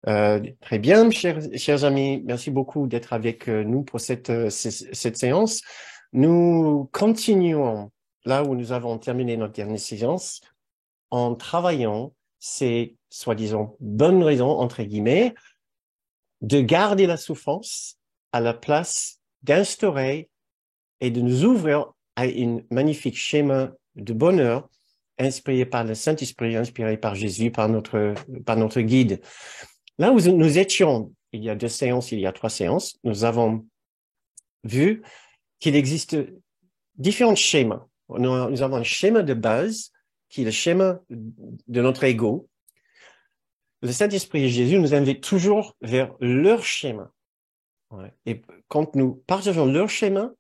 Très bien, chers amis. Merci beaucoup d'être avec nous pour cette séance. Nous continuons là où nous avons terminé notre dernière séance en travaillant ces, soi-disant, bonnes raisons, entre guillemets, de garder la souffrance à la place d'instaurer et de nous ouvrir à un magnifique schéma de bonheur inspiré par le Saint-Esprit, inspiré par Jésus, par notre guide. Là où nous étions, il y a 2 séances, il y a 3 séances, nous avons vu qu'il existe différents schémas. Nous avons un schéma de base, qui est le schéma de notre ego. Le Saint-Esprit et Jésus nous invitent toujours vers leur schéma. Ouais. Et quand nous partageons leur schéma,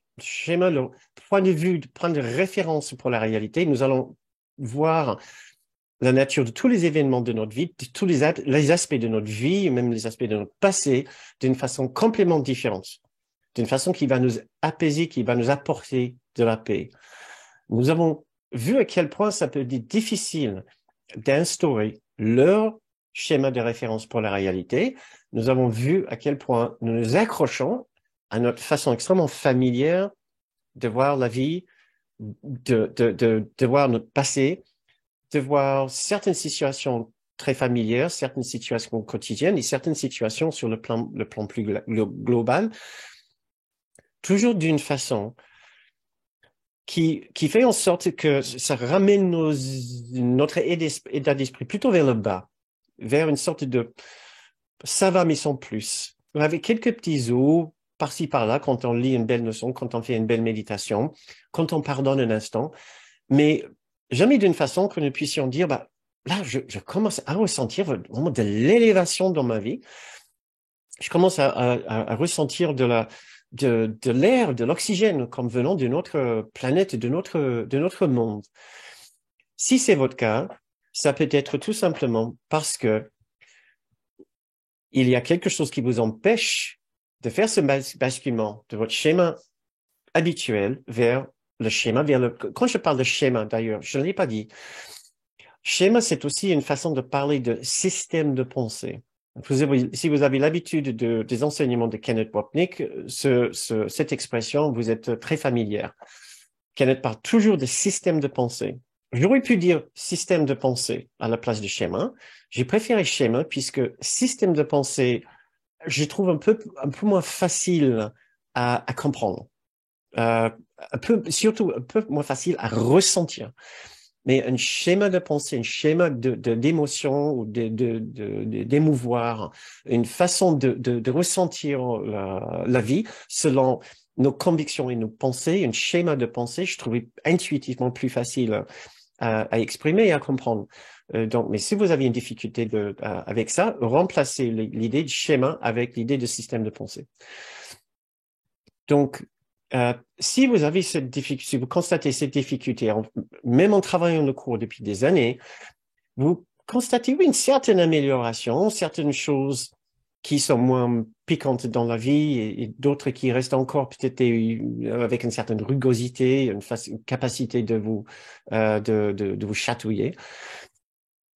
leur point de vue, point de référence pour la réalité, nous allons voir la nature de tous les événements de notre vie, de tous les aspects de notre vie, même les aspects de notre passé, d'une façon complètement différente, d'une façon qui va nous apaiser, qui va nous apporter de la paix. Nous avons vu à quel point ça peut être difficile d'instaurer leur schéma de référence pour la réalité. Nous avons vu à quel point nous nous accrochons à notre façon extrêmement familière de voir la vie, de voir notre passé, de voir certaines situations très familières, certaines situations quotidiennes et certaines situations sur le plan plus global, toujours d'une façon qui fait en sorte que ça ramène notre état d'esprit plutôt vers le bas, vers une sorte de ça va mais sans plus. Avec quelques petits os par-ci par-là quand on lit une belle leçon, quand on fait une belle méditation, quand on pardonne un instant, mais jamais d'une façon que nous puissions dire, bah, là, je commence à ressentir vraiment de l'élévation dans ma vie. Je commence à ressentir de l'air, de l'oxygène comme venant de notre planète, de notre monde. Si c'est votre cas, ça peut être tout simplement parce que il y a quelque chose qui vous empêche de faire ce basculement de votre schéma habituel vers le schéma, quand je parle de schéma, d'ailleurs, je ne l'ai pas dit. Schéma, c'est aussi une façon de parler de système de pensée. Si vous avez l'habitude des enseignements de Kenneth Wapnick, cette expression vous êtes très familière. Kenneth parle toujours de système de pensée. J'aurais pu dire système de pensée à la place de schéma. J'ai préféré schéma puisque système de pensée, je trouve un peu moins facile à comprendre. Surtout un peu moins facile à ressentir. Mais un schéma de pensée, un schéma d'émotion ou d'émouvoir, une façon de ressentir la vie selon nos convictions et nos pensées, un schéma de pensée, je trouvais intuitivement plus facile à exprimer et à comprendre. Donc, mais si vous avez une difficulté avec ça, remplacez l'idée de schéma avec l'idée de système de pensée. Donc, si vous avez cette difficulté, si vous constatez cette difficulté, même en travaillant le cours depuis des années, vous constatez oui, une certaine amélioration, certaines choses qui sont moins piquantes dans la vie et d'autres qui restent encore peut-être avec une certaine rugosité, une capacité de vous chatouiller.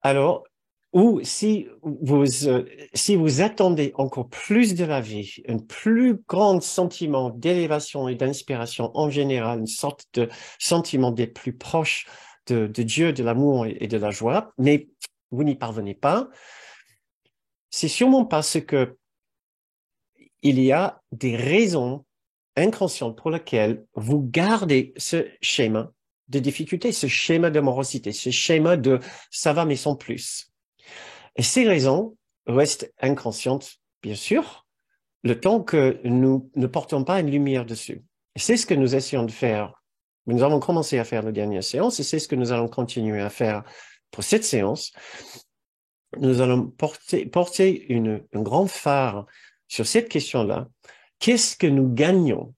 Alors, ou si vous attendez encore plus de la vie, un plus grand sentiment d'élévation et d'inspiration en général, une sorte de sentiment d'être plus proche de Dieu, de l'amour et de la joie, mais vous n'y parvenez pas, c'est sûrement parce que il y a des raisons inconscientes pour lesquelles vous gardez ce schéma de difficulté, ce schéma de morosité, ce schéma de ça va mais sans plus. Et ces raisons restent inconscientes, bien sûr, le temps que nous ne portons pas une lumière dessus. Et c'est ce que nous essayons de faire. Nous avons commencé à faire la dernière séance et c'est ce que nous allons continuer à faire pour cette séance. Nous allons porter un grand phare sur cette question-là. Qu'est-ce que nous gagnons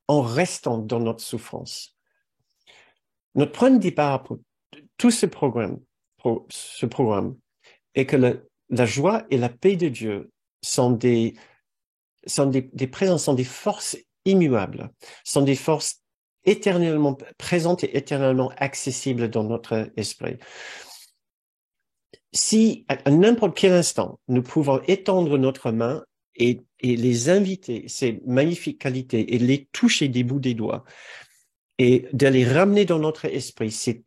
en restant dans notre souffrance? Notre point de départ pour tout ce programme est que la joie et la paix de Dieu sont des présences, sont des forces immuables, sont des forces éternellement présentes et éternellement accessibles dans notre esprit. Si à n'importe quel instant, nous pouvons étendre notre main et les inviter, ces magnifiques qualités, et les toucher des bouts des doigts, et de les ramener dans notre esprit, c'est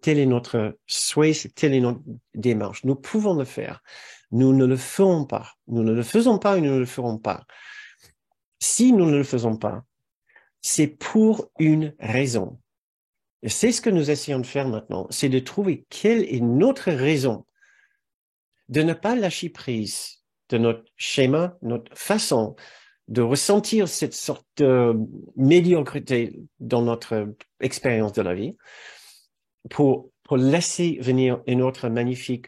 tel est notre souhait, c'est telle est notre démarche. Nous pouvons le faire. Nous ne le ferons pas. Nous ne le faisons pas et nous ne le ferons pas. Si nous ne le faisons pas, c'est pour une raison. Et c'est ce que nous essayons de faire maintenant, c'est de trouver quelle est notre raison de ne pas lâcher prise de notre schéma, notre façon de ressentir cette sorte de médiocrité dans notre expérience de la vie pour laisser venir une autre magnifique,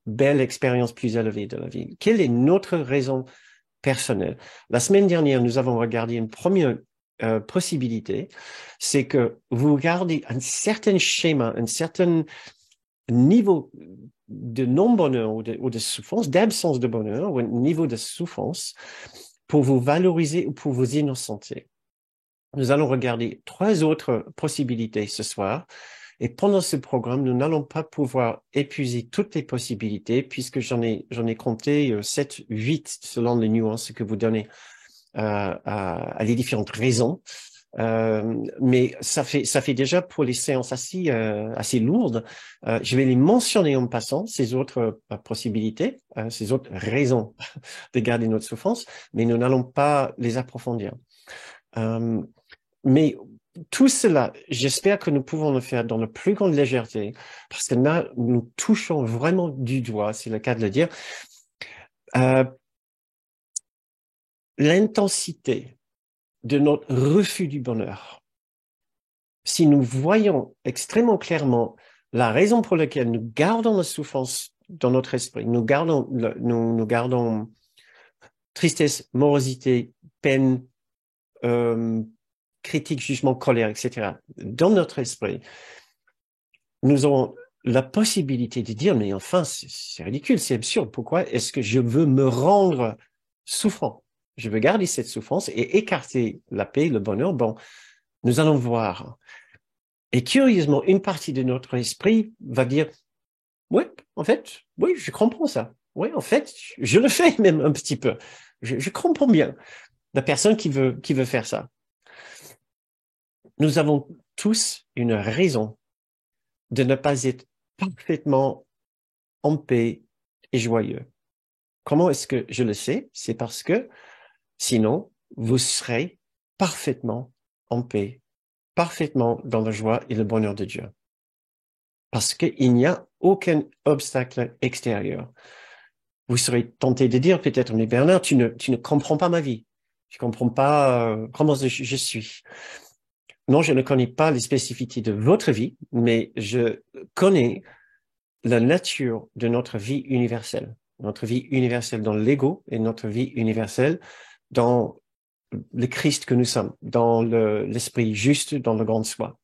belle expérience plus élevée de la vie. Quelle est notre raison personnelle? La semaine dernière, nous avons regardé une première possibilité, c'est que vous gardez un certain schéma, un certain niveau de non-bonheur ou de souffrance, d'absence de bonheur, ou un niveau de souffrance pour vous valoriser ou pour vous innocenter. Nous allons regarder 3 autres possibilités ce soir. Et pendant ce programme, nous n'allons pas pouvoir épuiser toutes les possibilités puisque j'en ai compté 7, 8 selon les nuances que vous donnez à les différentes raisons. Mais ça fait déjà pour les séances assez lourdes. Je vais les mentionner en passant, ces autres possibilités, ces autres raisons de garder notre souffrance, mais nous n'allons pas les approfondir. Mais tout cela, j'espère que nous pouvons le faire dans la plus grande légèreté, parce que là, nous touchons vraiment du doigt, c'est le cas de le dire, l'intensité de notre refus du bonheur. Si nous voyons extrêmement clairement la raison pour laquelle nous gardons la souffrance dans notre esprit, nous gardons tristesse, morosité, peine, critique, jugement, colère, etc. dans notre esprit, nous aurons la possibilité de dire, mais enfin, c'est ridicule, c'est absurde. Pourquoi est-ce que je veux me rendre souffrant? Je veux garder cette souffrance et écarter la paix, le bonheur. Bon, nous allons voir. Et curieusement, une partie de notre esprit va dire, oui, en fait, oui, je comprends ça. Oui, en fait, je le fais même un petit peu. Je comprends bien la personne qui veut faire ça. Nous avons tous une raison de ne pas être parfaitement en paix et joyeux. Comment est-ce que je le sais? C'est parce que sinon, vous serez parfaitement en paix, parfaitement dans la joie et le bonheur de Dieu. Parce qu'il n'y a aucun obstacle extérieur. Vous serez tenté de dire peut-être, mais Bernard, tu ne comprends pas ma vie. Tu comprends pas comment je suis. Non, je ne connais pas les spécificités de votre vie, mais je connais la nature de notre vie universelle. Notre vie universelle dans l'ego et notre vie universelle dans le Christ que nous sommes, dans l'esprit juste, dans le grand soi,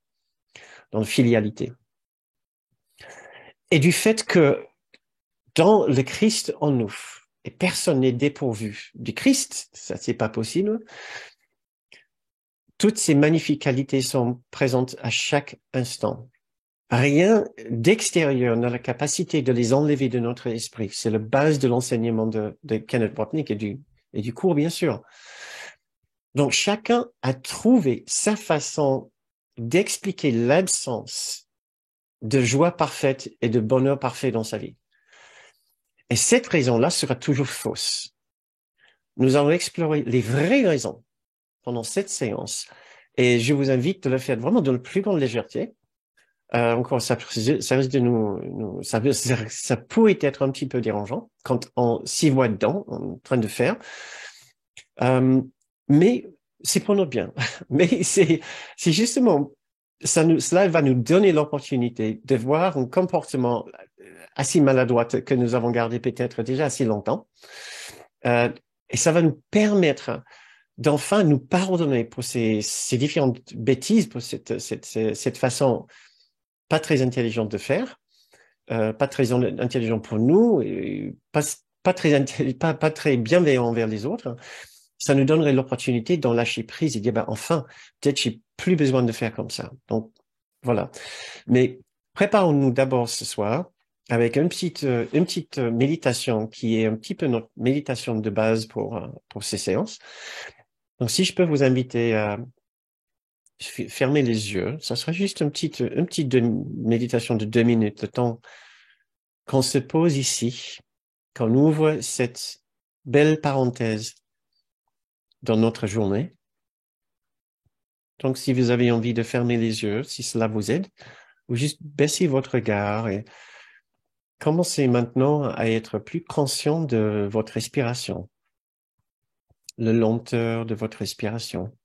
dans la filialité. Et du fait que dans le Christ en nous, et personne n'est dépourvu du Christ, ça c'est pas possible, toutes ces magnifiques qualités sont présentes à chaque instant. Rien d'extérieur n'a la capacité de les enlever de notre esprit. C'est la base de l'enseignement de Kenneth Wapnick et du cours, bien sûr. Donc, chacun a trouvé sa façon d'expliquer l'absence de joie parfaite et de bonheur parfait dans sa vie. Et cette raison-là sera toujours fausse. Nous allons explorer les vraies raisons pendant cette séance et je vous invite de le faire vraiment dans la plus grande légèreté. Encore, ça risque de ça pourrait être un petit peu dérangeant quand on s'y voit dedans, en train de faire. Mais c'est pour notre bien. Mais c'est justement, cela va nous donner l'opportunité de voir un comportement assez maladroit que nous avons gardé peut-être déjà assez longtemps. Et ça va nous permettre d'enfin nous pardonner pour ces différentes bêtises, pour cette façon pas très intelligente de faire, pas très intelligent pour nous, et pas très bienveillant envers les autres. Ça nous donnerait l'opportunité d'en lâcher prise et dire, ben, enfin, peut-être j'ai plus besoin de faire comme ça. Donc, voilà. Mais préparons-nous d'abord ce soir avec une petite méditation qui est un petit peu notre méditation de base pour ces séances. Donc, si je peux vous inviter à fermer les yeux, ça sera juste une petite méditation de 2 minutes, le temps qu'on se pose ici, qu'on ouvre cette belle parenthèse dans notre journée. Donc, si vous avez envie de fermer les yeux, si cela vous aide, ou juste baissez votre regard et commencez maintenant à être plus conscient de votre respiration, la lenteur de votre respiration,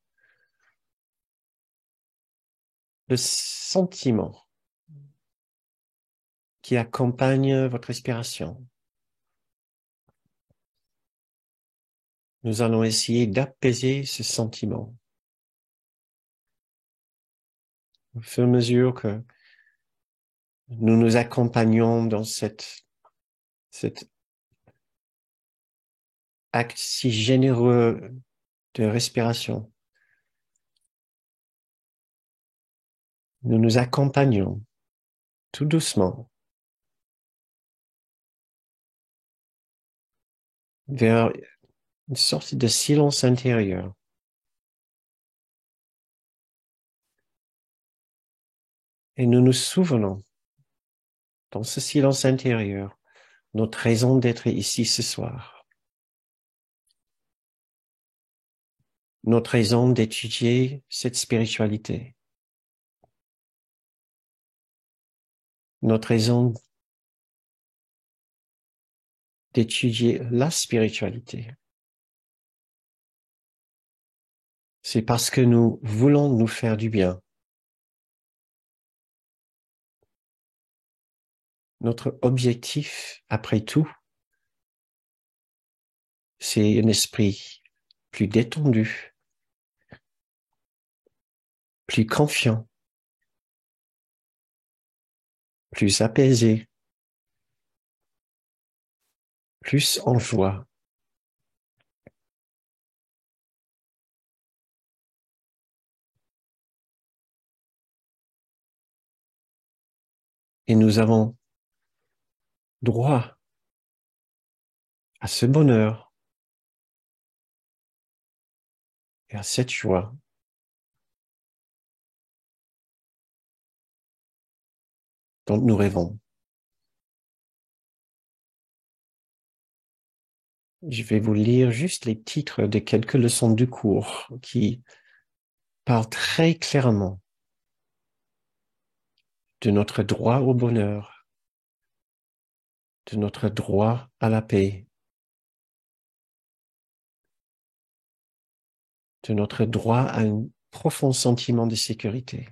le sentiment qui accompagne votre respiration. Nous allons essayer d'apaiser ce sentiment au fur et à mesure que nous nous accompagnons dans cet acte si généreux de respiration. Nous nous accompagnons tout doucement vers une sorte de silence intérieur. Et nous nous souvenons, dans ce silence intérieur, notre raison d'être ici ce soir, notre raison d'étudier cette spiritualité, notre raison d'étudier la spiritualité. C'est parce que nous voulons nous faire du bien. Notre objectif, après tout, c'est un esprit plus détendu, plus confiant, plus apaisé, plus en joie. Et nous avons droit à ce bonheur et à cette joie dont nous rêvons. Je vais vous lire juste les titres de quelques leçons du cours qui parlent très clairement de notre droit au bonheur, de notre droit à la paix, de notre droit à un profond sentiment de sécurité.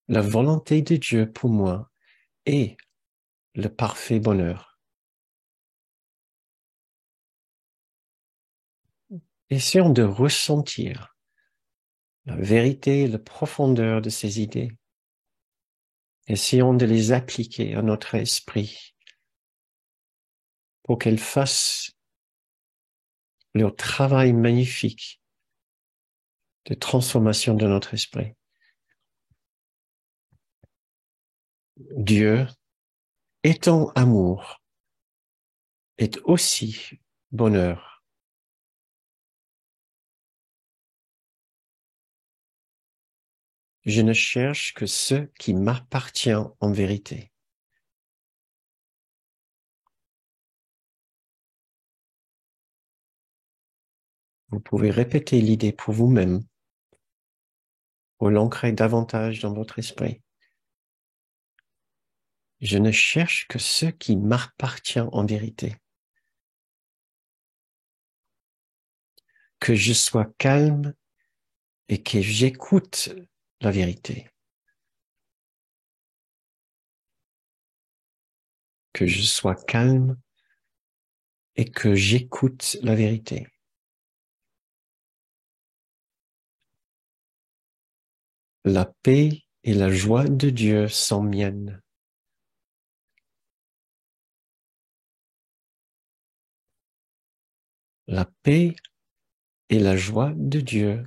La volonté de Dieu pour moi est le parfait bonheur. Essayons de ressentir la vérité et la profondeur de ces idées. Essayons de les appliquer à notre esprit pour qu'elles fassent leur travail magnifique de transformation de notre esprit. Dieu, étant amour, est aussi bonheur. Je ne cherche que ce qui m'appartient en vérité. Vous pouvez répéter l'idée pour vous-même pour l'ancrer davantage dans votre esprit. Je ne cherche que ce qui m'appartient en vérité. Que je sois calme et que j'écoute la vérité. Que je sois calme et que j'écoute la vérité. La paix et la joie de Dieu sont miennes. La paix et la joie de Dieu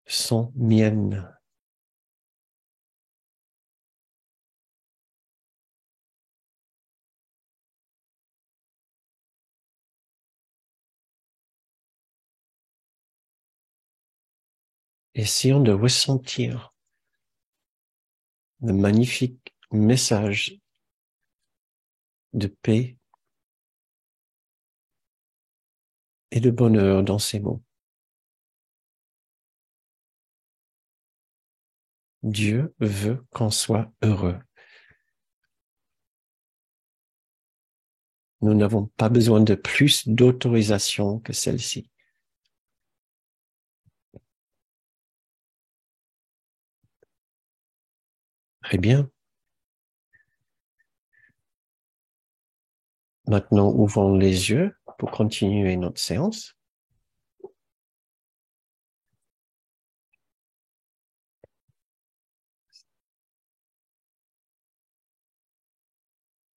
sont miennes. essayons de ressentir le magnifique message de paix et de bonheur dans ces mots. Dieu veut qu'on soit heureux. Nous n'avons pas besoin de plus d'autorisation que celle-ci. Très bien. Maintenant, ouvrons les yeux pour continuer notre séance.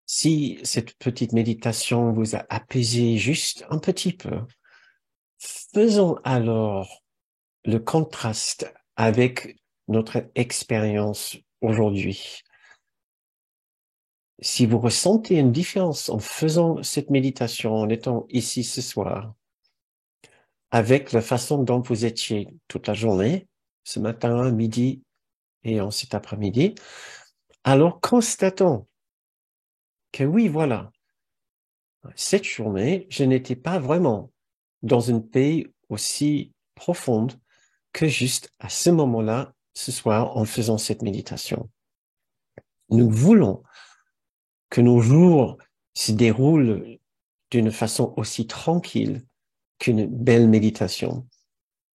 Si cette petite méditation vous a apaisé juste un petit peu, faisons alors le contraste avec notre expérience aujourd'hui. Si vous ressentez une différence en faisant cette méditation, en étant ici ce soir, avec la façon dont vous étiez toute la journée, ce matin, midi et en cet après-midi, alors constatons que oui, voilà, cette journée, je n'étais pas vraiment dans une paix aussi profonde que juste à ce moment-là, ce soir, en faisant cette méditation. Nous voulons que nos jours se déroulent d'une façon aussi tranquille qu'une belle méditation.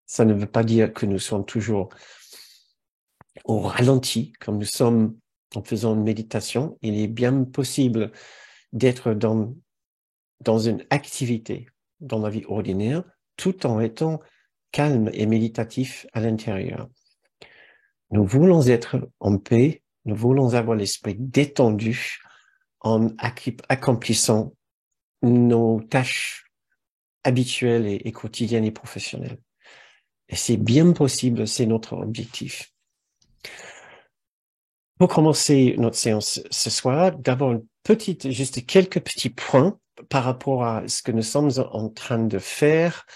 Ça ne veut pas dire que nous sommes toujours au ralenti, comme nous sommes en faisant une méditation. Il est bien possible d'être dans une activité dans la vie ordinaire, tout en étant calme et méditatif à l'intérieur. Nous voulons être en paix, nous voulons avoir l'esprit détendu en accomplissant nos tâches habituelles et quotidiennes et professionnelles. Et c'est bien possible, c'est notre objectif. Pour commencer notre séance ce soir, d'abord juste quelques petits points par rapport à ce que nous sommes en train de faire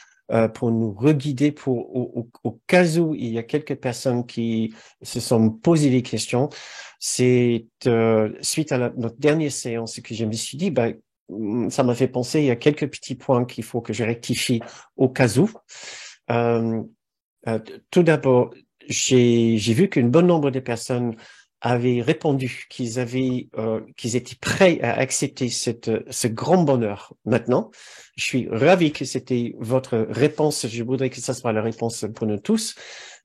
pour nous reguider au cas où il y a quelques personnes qui se sont posées des questions. C'est suite à notre dernière séance que je me suis dit, ça m'a fait penser, il y a quelques petits points qu'il faut que je rectifie au cas où. Tout d'abord, j'ai vu qu'un bon nombre de personnes avaient répondu qu'ils étaient prêts à accepter ce grand bonheur maintenant. Je suis ravi que c'était votre réponse. Je voudrais que ça soit la réponse pour nous tous,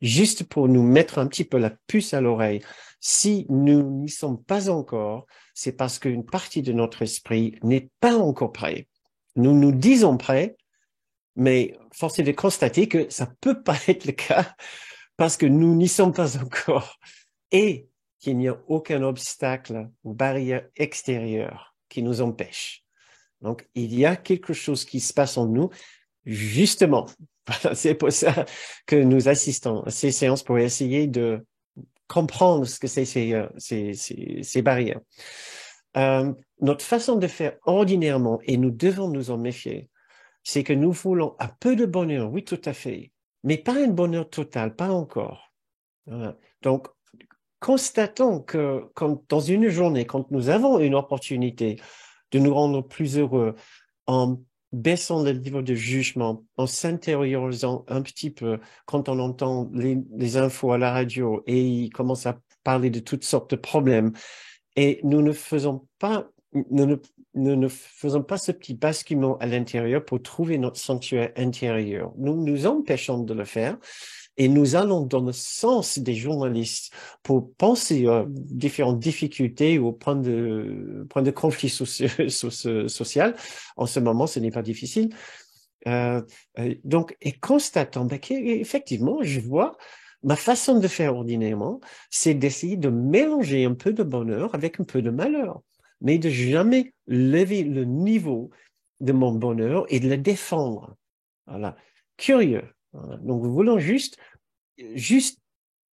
juste pour nous mettre un petit peu la puce à l'oreille. Si nous n'y sommes pas encore, c'est parce qu'une partie de notre esprit n'est pas encore prêt. Nous nous disons prêts, mais force est de constater que ça peut pas être le cas parce que nous n'y sommes pas encore et qu'il n'y a aucun obstacle ou barrière extérieure qui nous empêche. Donc, il y a quelque chose qui se passe en nous, justement. C'est pour ça que nous assistons à ces séances pour essayer de comprendre ce que c'est ces barrières. Notre façon de faire ordinairement, et nous devons nous en méfier, c'est que nous voulons un peu de bonheur, oui, tout à fait, mais pas un bonheur total, pas encore. Voilà. Donc, constatons que quand, dans une journée, quand nous avons une opportunité de nous rendre plus heureux en baissant le niveau de jugement, en s'intériorisant un petit peu, quand on entend les infos à la radio et ils commencent à parler de toutes sortes de problèmes, et nous ne faisons pas ce petit basculement à l'intérieur pour trouver notre sanctuaire intérieur. Nous nous empêchons de le faire et nous allons dans le sens des journalistes pour penser à différentes difficultés ou points de conflit social. En ce moment, ce n'est pas difficile. Donc, et constatant qu'effectivement, je vois ma façon de faire ordinairement, c'est d'essayer de mélanger un peu de bonheur avec un peu de malheur, mais de jamais lever le niveau de mon bonheur et de le défendre. Voilà. Curieux. Voilà. Donc, nous voulons juste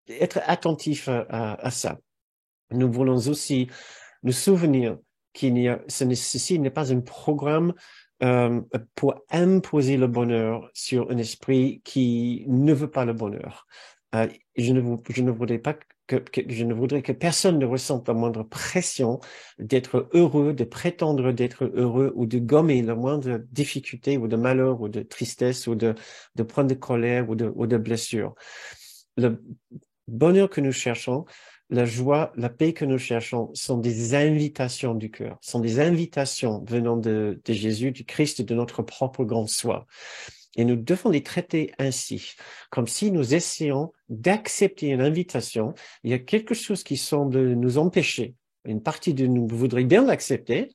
être attentifs à ça. Nous voulons aussi nous souvenir ceci n'est pas un programme pour imposer le bonheur sur un esprit qui ne veut pas le bonheur. Je ne voudrais pas je ne voudrais que personne ne ressente la moindre pression d'être heureux, de prétendre d'être heureux ou de gommer la moindre difficulté ou de malheur ou de tristesse ou de prendre de colère ou de blessure. Le bonheur que nous cherchons, la joie, la paix que nous cherchons sont des invitations du cœur, sont des invitations venant de Jésus, du Christ, de notre propre grand soi. Et nous devons les traiter ainsi, comme si nous essayons d'accepter une invitation. Il y a quelque chose qui semble nous empêcher. Une partie de nous voudrait bien l'accepter,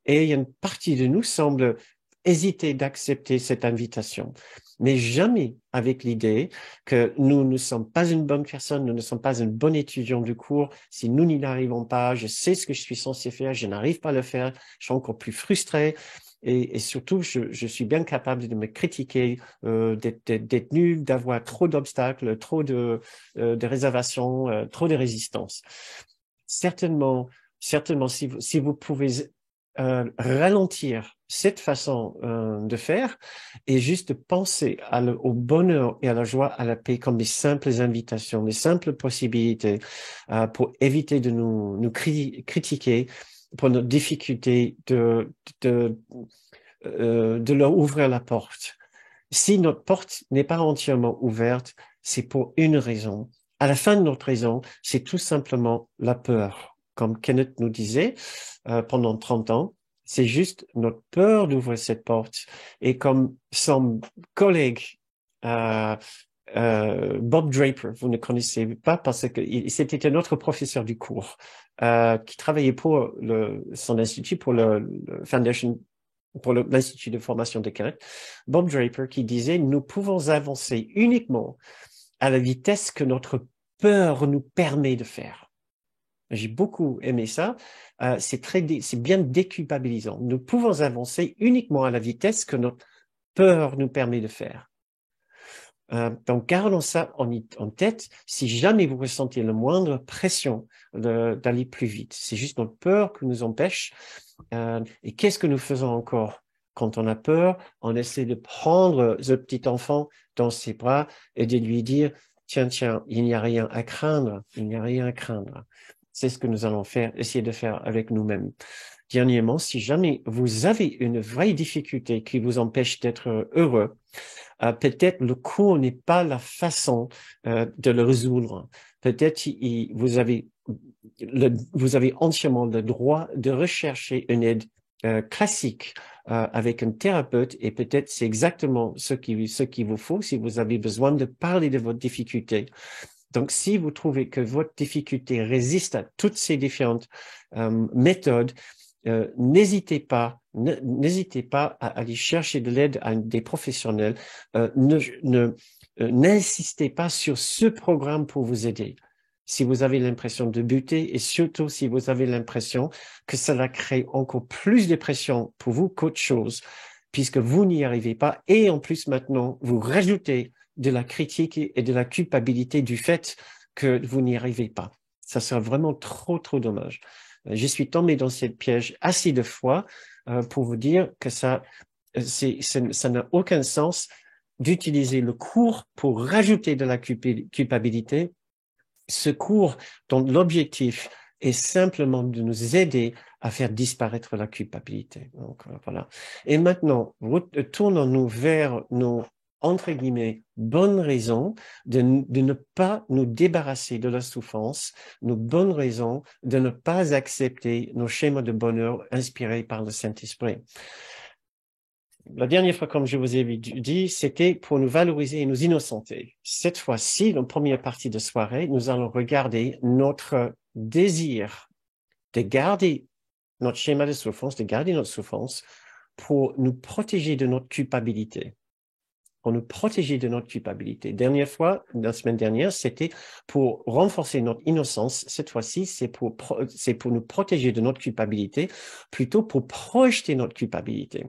et il y a une partie de nous semble hésiter d'accepter cette invitation. Mais jamais avec l'idée que nous ne sommes pas une bonne personne, nous ne sommes pas un bon étudiant du cours. Si nous n'y arrivons pas, je sais ce que je suis censé faire, je n'arrive pas à le faire, je suis encore plus frustré. Et surtout, je suis bien capable de me critiquer, d'être nul, d'avoir trop d'obstacles, trop de réservations, trop de résistance. Certainement, si vous pouvez ralentir cette façon de faire et juste penser au bonheur et à la joie, à la paix comme des simples invitations, des simples possibilités pour éviter de nous critiquer pour notre difficulté de leur ouvrir la porte. Si notre porte n'est pas entièrement ouverte, c'est pour une raison. À la fin de notre raison, c'est tout simplement la peur. Comme Kenneth nous disait pendant 30 ans, c'est juste notre peur d'ouvrir cette porte. Et comme son collègue Bob Draper, vous ne connaissez pas parce que c'était un autre professeur du cours qui travaillait pour son institut, pour le Foundation, pour l'Institut de formation de Québec, Bob Draper qui disait « Nous pouvons avancer uniquement à la vitesse que notre peur nous permet de faire. » J'ai beaucoup aimé ça. C'est bien déculpabilisant. Nous pouvons avancer uniquement à la vitesse que notre peur nous permet de faire. Donc, gardons ça en tête si jamais vous ressentez la moindre pression d'aller plus vite. C'est juste notre peur qui nous empêche. Et qu'est-ce que nous faisons encore quand on a peur? On essaie de prendre ce petit enfant dans ses bras et de lui dire « Tiens, il n'y a rien à craindre, il n'y a rien à craindre. » C'est ce que nous allons essayer de faire avec nous-mêmes. Dernièrement, si jamais vous avez une vraie difficulté qui vous empêche d'être heureux, peut-être le cours n'est pas la façon de le résoudre. Peut-être vous avez entièrement le droit de rechercher une aide classique avec un thérapeute et peut-être c'est exactement ce qu'il vous faut si vous avez besoin de parler de votre difficulté. Donc, si vous trouvez que votre difficulté résiste à toutes ces différentes méthodes, n'hésitez pas à aller chercher de l'aide à des professionnels. N'insistez pas sur ce programme pour vous aider. Si vous avez l'impression de buter et surtout si vous avez l'impression que cela crée encore plus de pression pour vous qu'autre chose, puisque vous n'y arrivez pas et en plus maintenant vous rajoutez de la critique et de la culpabilité du fait que vous n'y arrivez pas. Ça serait vraiment trop dommage. Je suis tombé dans cette piège assez de fois pour vous dire que ça n'a aucun sens d'utiliser le cours pour rajouter de la culpabilité. Ce cours dont l'objectif est simplement de nous aider à faire disparaître la culpabilité. Donc, voilà. Et maintenant, tournons-nous vers nos entre guillemets, bonnes raisons de ne pas nous débarrasser de la souffrance, nos bonnes raisons de ne pas accepter nos schémas de bonheur inspirés par le Saint-Esprit. La dernière fois, comme je vous ai dit, c'était pour nous valoriser et nous innocenter. Cette fois-ci, dans la première partie de soirée, nous allons regarder notre désir de garder notre schéma de souffrance, de garder notre souffrance pour nous protéger de notre culpabilité. Pour nous protéger de notre culpabilité. Dernière fois, la semaine dernière, c'était pour renforcer notre innocence. Cette fois-ci, c'est pour nous protéger de notre culpabilité, plutôt pour projeter notre culpabilité.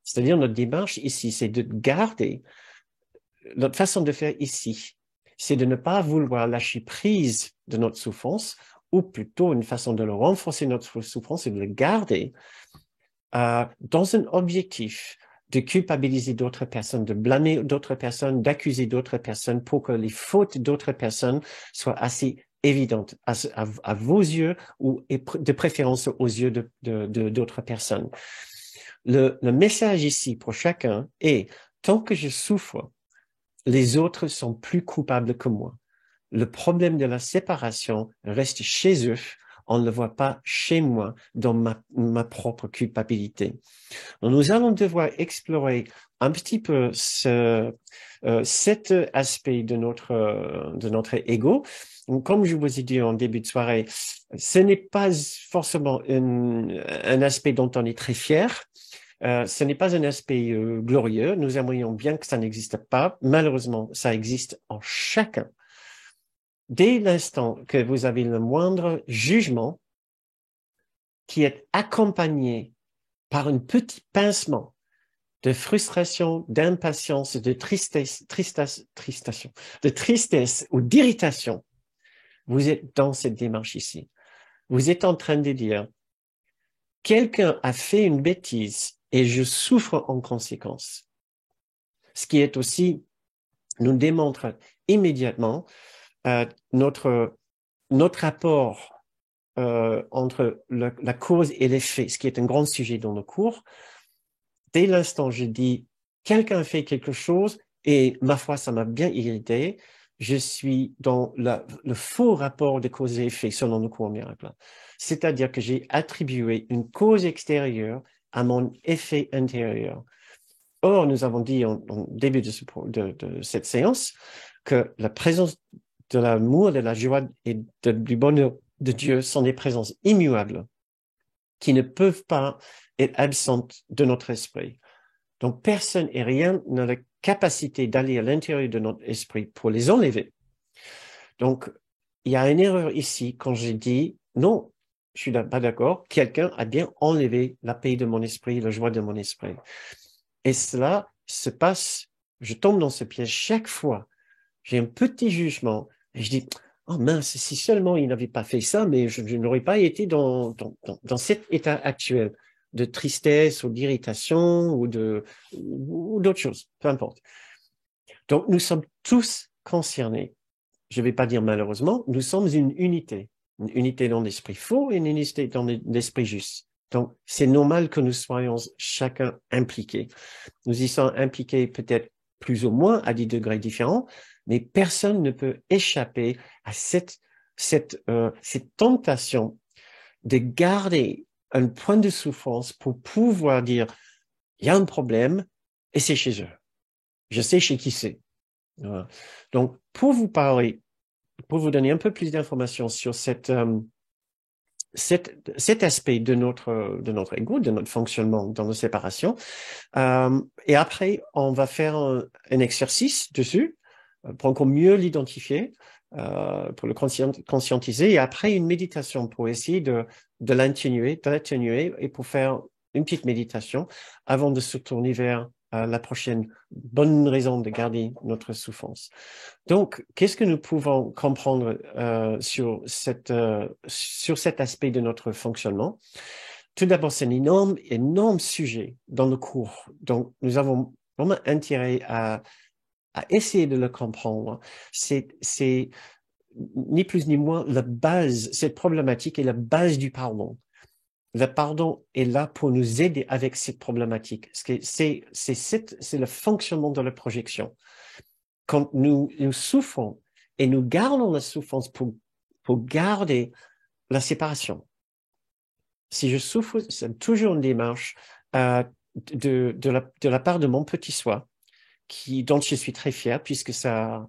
C'est-à-dire notre démarche ici, c'est de garder, notre façon de faire ici, c'est de ne pas vouloir lâcher prise de notre souffrance, ou plutôt une façon de le renforcer notre souffrance, c'est de le garder dans un objectif de culpabiliser d'autres personnes, de blâmer d'autres personnes, d'accuser d'autres personnes pour que les fautes d'autres personnes soient assez évidentes à vos yeux ou de préférence aux yeux d'autres personnes. Le message ici pour chacun est, tant que je souffre, les autres sont plus coupables que moi. Le problème de la séparation reste chez eux. On ne le voit pas chez moi dans ma propre culpabilité. Donc, nous allons devoir explorer un petit peu cet aspect de notre ego. Donc, comme je vous ai dit en début de soirée, ce n'est pas forcément un aspect dont on est très fier. Ce n'est pas un aspect glorieux. Nous aimerions bien que ça n'existe pas. Malheureusement, ça existe en chacun. Dès l'instant que vous avez le moindre jugement qui est accompagné par un petit pincement de frustration, d'impatience, de tristesse ou d'irritation, vous êtes dans cette démarche ici. Vous êtes en train de dire, quelqu'un a fait une bêtise et je souffre en conséquence. Ce qui est aussi, nous démontre immédiatement notre rapport entre la cause et l'effet, ce qui est un grand sujet dans nos cours. Dès l'instant je dis, quelqu'un a fait quelque chose et ma foi, ça m'a bien irrité, je suis dans le faux rapport de cause et effet selon le cours miracle. C'est-à-dire que j'ai attribué une cause extérieure à mon effet intérieur. Or, nous avons dit en début de cette séance que la présence de l'amour, de la joie et du bonheur de Dieu sont des présences immuables qui ne peuvent pas être absentes de notre esprit. Donc, personne et rien n'a la capacité d'aller à l'intérieur de notre esprit pour les enlever. Donc, il y a une erreur ici quand j'ai dit, non, je suis pas d'accord, quelqu'un a bien enlevé la paix de mon esprit, la joie de mon esprit. Et cela se passe, je tombe dans ce piège chaque fois. J'ai un petit jugement et je dis, oh mince, si seulement il n'avait pas fait ça, mais je n'aurais pas été dans cet état actuel de tristesse ou d'irritation ou d'autres choses, peu importe. Donc, nous sommes tous concernés. Je ne vais pas dire malheureusement, nous sommes une unité dans l'esprit faux et une unité dans l'esprit juste. Donc, c'est normal que nous soyons chacun impliqués. Nous y sommes impliqués peut-être plus ou moins à des degrés différents, mais personne ne peut échapper à cette tentation de garder un point de souffrance pour pouvoir dire, il y a un problème et c'est chez eux. Je sais chez qui c'est. Voilà. Donc, pour vous parler, pour vous donner un peu plus d'informations sur cet aspect de notre ego, de notre fonctionnement dans nos séparations. Et après, on va faire un exercice dessus pour encore mieux l'identifier, pour le conscientiser, et après une méditation pour essayer de l'atténuer et pour faire une petite méditation avant de se tourner vers la prochaine bonne raison de garder notre souffrance. Donc, qu'est-ce que nous pouvons comprendre sur cet aspect de notre fonctionnement? Tout d'abord, c'est un énorme sujet dans le cours. Donc, nous avons vraiment intérêt à essayer de le comprendre. C'est ni plus ni moins la base, cette problématique est la base du pardon. Le pardon est là pour nous aider avec cette problématique. C'est le fonctionnement de la projection. Quand nous souffrons et nous gardons la souffrance pour garder la séparation. Si je souffre, c'est toujours une démarche de la part de mon petit soi, dont je suis très fier, puisque ça,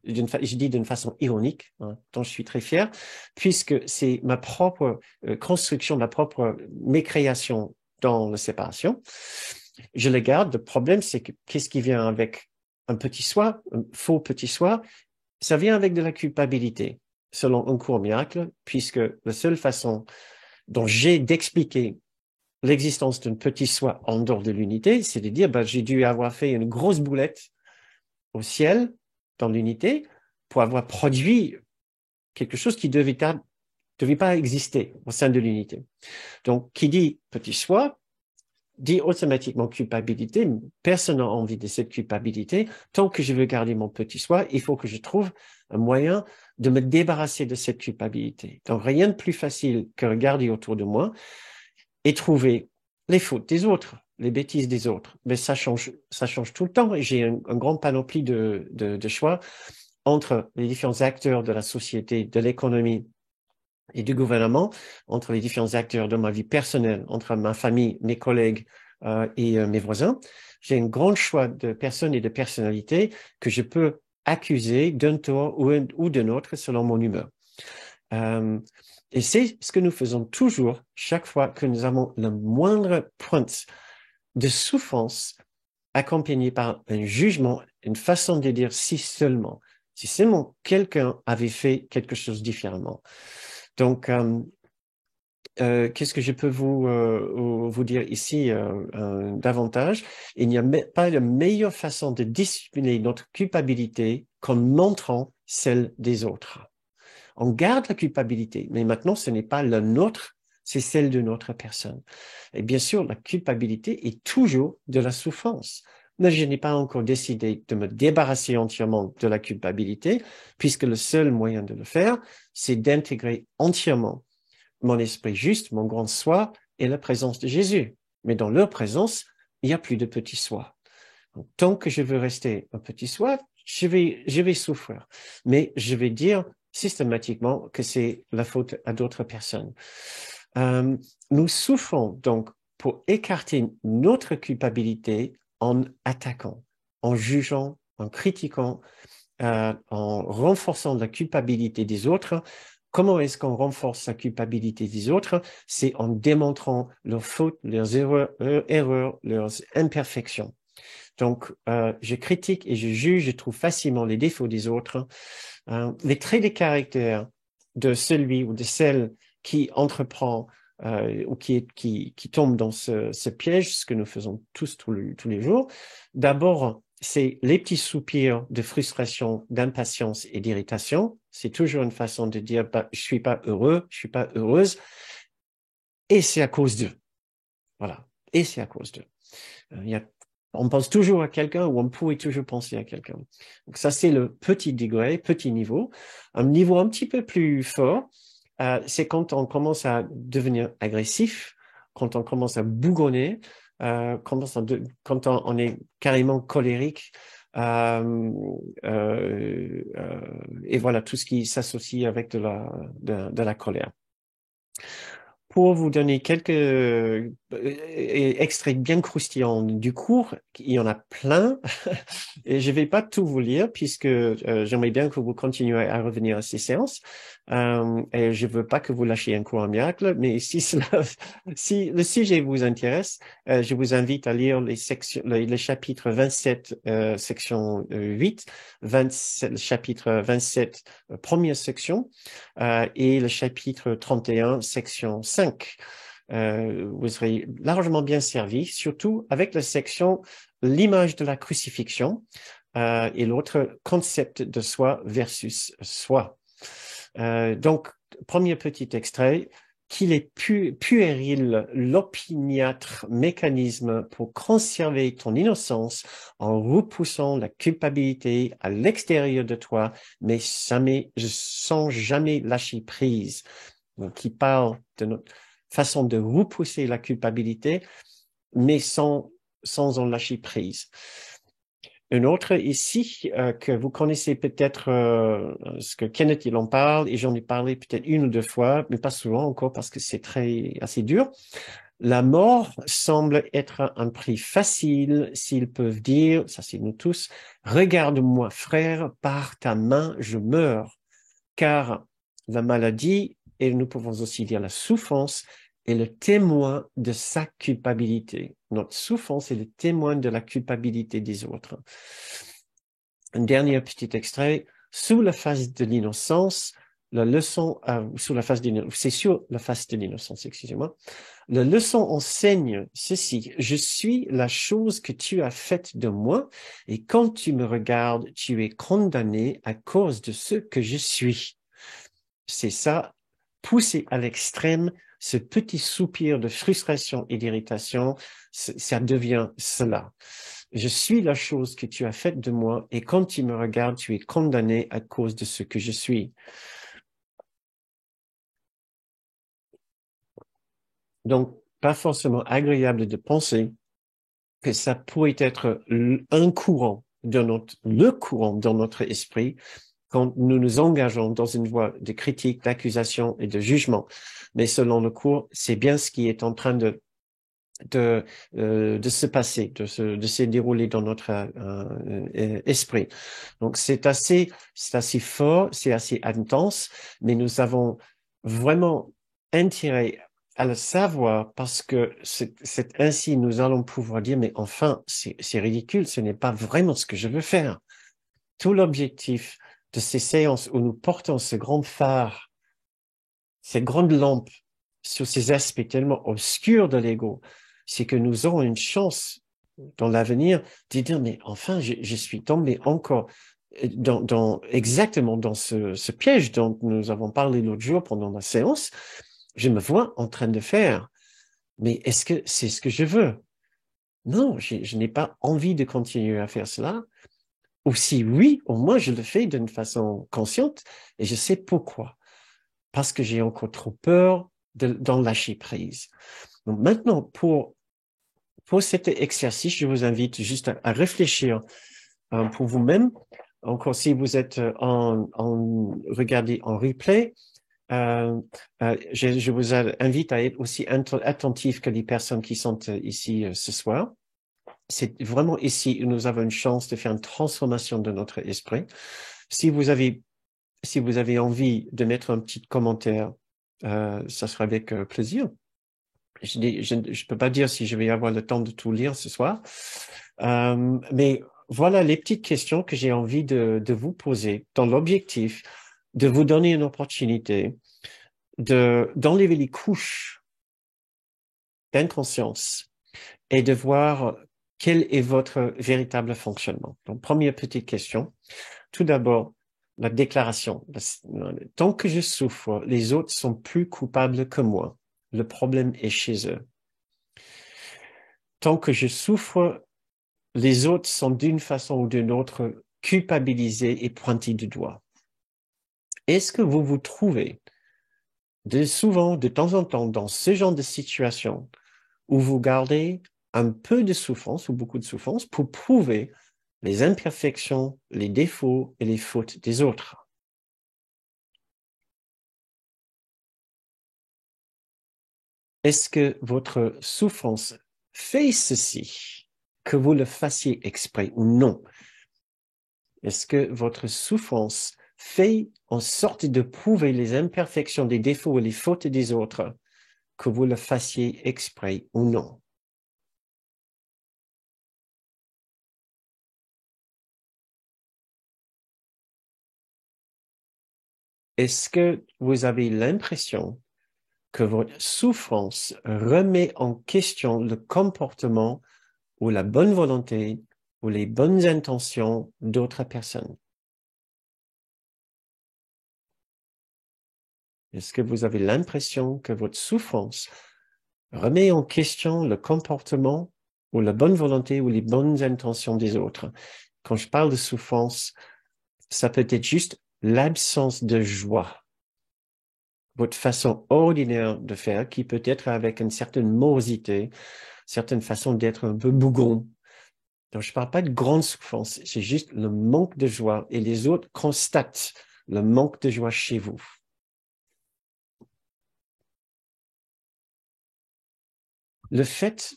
je dis d'une façon ironique, hein, dont je suis très fier, puisque c'est ma propre construction, ma propre mécréation dans la séparation. Je le garde. Le problème, c'est que qu'est-ce qui vient avec un petit soi, un faux petit soi? Ça vient avec de la culpabilité, selon un cours miracle, puisque la seule façon dont j'ai d'expliquer l'existence d'un petit soi en dehors de l'unité, c'est de dire, j'ai dû avoir fait une grosse boulette au ciel, dans l'unité, pour avoir produit quelque chose qui devait pas exister au sein de l'unité. Donc, qui dit petit soi, dit automatiquement culpabilité. Personne n'a envie de cette culpabilité. Tant que je veux garder mon petit soi, il faut que je trouve un moyen de me débarrasser de cette culpabilité. Donc, rien de plus facile que regarder autour de moi et trouver les fautes des autres, les bêtises des autres. Mais ça change tout le temps. Et j'ai un grand panoplie de choix entre les différents acteurs de la société, de l'économie et du gouvernement, entre les différents acteurs de ma vie personnelle, entre ma famille, mes collègues et mes voisins. J'ai un grand choix de personnes et de personnalités que je peux accuser d'un tort ou d'un autre selon mon humeur. Et c'est ce que nous faisons toujours chaque fois que nous avons la moindre pointe de souffrance accompagnée par un jugement, une façon de dire si seulement quelqu'un avait fait quelque chose différemment. Donc, qu'est-ce que je peux vous dire ici davantage? Il n'y a pas de meilleure façon de dissimuler notre culpabilité qu'en montrant celle des autres. On garde la culpabilité, mais maintenant, ce n'est pas la nôtre, c'est celle d'une autre personne. Et bien sûr, la culpabilité est toujours de la souffrance. Mais je n'ai pas encore décidé de me débarrasser entièrement de la culpabilité, puisque le seul moyen de le faire, c'est d'intégrer entièrement mon esprit juste, mon grand soi et la présence de Jésus. Mais dans leur présence, il n'y a plus de petit soi. Donc, tant que je veux rester un petit soi, je vais souffrir. Mais je vais dire systématiquement que c'est la faute à d'autres personnes. Nous souffrons donc pour écarter notre culpabilité en attaquant, en jugeant, en critiquant, en renforçant la culpabilité des autres. Comment est-ce qu'on renforce la culpabilité des autres? C'est en démontrant leurs fautes, leurs erreurs, leurs imperfections. Donc, je critique et je juge, je trouve facilement les défauts des autres. Les traits de caractère de celui ou de celle qui entreprend ou qui tombe dans ce piège, ce que nous faisons tous les jours. D'abord, c'est les petits soupirs de frustration, d'impatience et d'irritation. C'est toujours une façon de dire bah, je suis pas heureux, je suis pas heureuse, et c'est à cause d'eux. Voilà, et c'est à cause d'eux. On pense toujours à quelqu'un ou on pourrait toujours penser à quelqu'un. Donc ça, c'est le petit degré, petit niveau. Un niveau un petit peu plus fort, c'est quand on commence à devenir agressif, quand on commence à bougonner, quand on est carrément colérique, et voilà tout ce qui s'associe avec de la colère. Pour vous donner quelques extraits bien croustillants du cours, il y en a plein, et je vais pas tout vous lire puisque j'aimerais bien que vous continuiez à revenir à ces séances. Et je veux pas que vous lâchiez un cours en miracle, mais si le sujet vous intéresse, je vous invite à lire les chapitres 27, section 8, 27, chapitre 27, première section, et le chapitre 31, section 5. Vous serez largement bien servi, surtout avec la section l'image de la crucifixion et l'autre concept de soi versus soi. Donc, premier petit extrait, qu'il est puéril l'opiniâtre mécanisme pour conserver ton innocence en repoussant la culpabilité à l'extérieur de toi, mais sans jamais lâcher prise. Donc, qui parle de notre façon de repousser la culpabilité, mais sans en lâcher prise. Un autre ici que vous connaissez peut-être, ce que Kenneth il en parle, et j'en ai parlé peut-être une ou deux fois, mais pas souvent encore parce que c'est assez dur. La mort semble être un prix facile s'ils peuvent dire, ça c'est nous tous, regarde-moi frère, par ta main je meurs, car la maladie, et nous pouvons aussi dire la souffrance, est le témoin de sa culpabilité. Notre souffrance est le témoin de la culpabilité des autres. Un dernier petit extrait. Sous la face de l'innocence, la leçon, c'est sur la face de l'innocence, excusez-moi. La leçon enseigne ceci. Je suis la chose que tu as faite de moi, et quand tu me regardes, tu es condamné à cause de ce que je suis. C'est ça, poussé à l'extrême ce petit soupir de frustration et d'irritation, ça devient cela. Je suis la chose que tu as faite de moi et quand tu me regardes, tu es condamné à cause de ce que je suis. Donc, pas forcément agréable de penser que ça pourrait être un courant le courant dans notre esprit quand nous nous engageons dans une voie de critique, d'accusation et de jugement. Mais selon le cours, c'est bien ce qui est en train de se passer, de se dérouler dans notre esprit. Donc c'est assez fort, c'est assez intense, mais nous avons vraiment intérêt à le savoir parce que c'est ainsi nous allons pouvoir dire mais enfin c'est ridicule, ce n'est pas vraiment ce que je veux faire. Tout l'objectif de ces séances où nous portons ce grand phare, cette grande lampe sur ces aspects tellement obscurs de l'ego, c'est que nous aurons une chance dans l'avenir de dire, mais enfin, je suis tombé encore exactement dans ce piège dont nous avons parlé l'autre jour pendant la séance. Je me vois en train de faire, mais est-ce que c'est ce que je veux? Non, je n'ai pas envie de continuer à faire cela. Ou si oui, au moins je le fais d'une façon consciente et je sais pourquoi. Parce que j'ai encore trop peur d'en lâcher prise. Donc maintenant, pour cet exercice, je vous invite juste à réfléchir pour vous-même. Encore si vous êtes regardez en replay, je vous invite à être aussi attentif que les personnes qui sont ici ce soir. C'est vraiment ici où nous avons une chance de faire une transformation de notre esprit. Si vous avez envie de mettre un petit commentaire, ça sera avec plaisir. Je peux pas dire si je vais avoir le temps de tout lire ce soir, mais voilà les petites questions que j'ai envie de vous poser dans l'objectif de vous donner une opportunité d'enlever les couches d'inconscience et de voir quel est votre véritable fonctionnement. Donc, première petite question. Tout d'abord, la déclaration. Tant que je souffre, les autres sont plus coupables que moi. Le problème est chez eux. Tant que je souffre, les autres sont d'une façon ou d'une autre culpabilisés et pointés du doigt. Est-ce que vous vous trouvez souvent, de temps en temps, dans ce genre de situation où vous gardez un peu de souffrance ou beaucoup de souffrance pour prouver les imperfections, les défauts et les fautes des autres? Est-ce que votre souffrance fait ceci, que vous le fassiez exprès ou non? Est-ce que votre souffrance fait en sorte de prouver les imperfections, des défauts et les fautes des autres, que vous le fassiez exprès ou non? Est-ce que vous avez l'impression que votre souffrance remet en question le comportement ou la bonne volonté ou les bonnes intentions d'autres personnes? Est-ce que vous avez l'impression que votre souffrance remet en question le comportement ou la bonne volonté ou les bonnes intentions des autres? Quand je parle de souffrance, ça peut être juste l'absence de joie. Votre façon ordinaire de faire, qui peut être avec une certaine morosité, certaine façon d'être un peu bougon. Donc, je ne parle pas de grande souffrance, c'est juste le manque de joie et les autres constatent le manque de joie chez vous. Le fait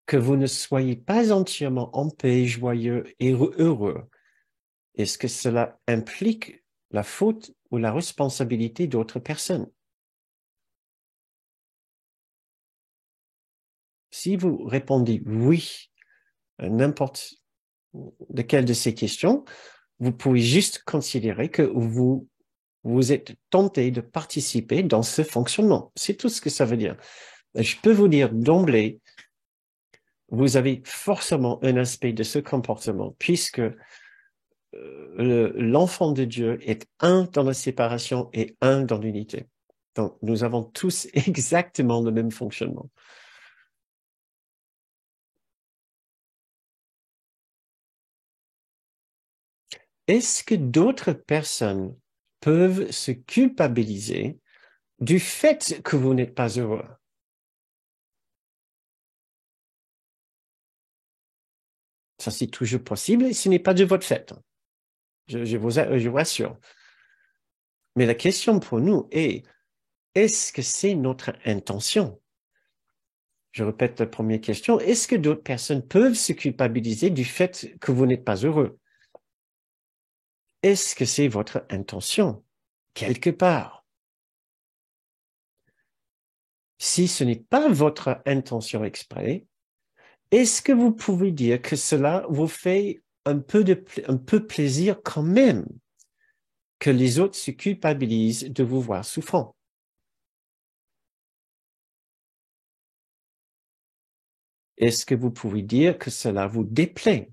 que vous ne soyez pas entièrement en paix, joyeux et heureux, est-ce que cela implique la faute ou la responsabilité d'autres personnes? Si vous répondez oui à n'importe lequel de ces questions, vous pouvez juste considérer que vous êtes tenté de participer dans ce fonctionnement. C'est tout ce que ça veut dire. Je peux vous dire d'emblée, vous avez forcément un aspect de ce comportement, puisque l'enfant de Dieu est un dans la séparation et un dans l'unité. Donc, nous avons tous exactement le même fonctionnement. Est-ce que d'autres personnes peuvent se culpabiliser du fait que vous n'êtes pas heureux? Ça, c'est toujours possible et ce n'est pas de votre fait. Je vous assure. Mais la question pour nous est-ce que c'est notre intention? Je répète la première question. Est-ce que d'autres personnes peuvent se culpabiliser du fait que vous n'êtes pas heureux? Est-ce que c'est votre intention? Quelque part. Si ce n'est pas votre intention exprès, est-ce que vous pouvez dire que cela vous fait un peu plaisir quand même que les autres se culpabilisent de vous voir souffrant? Est-ce que vous pouvez dire que cela vous déplaît?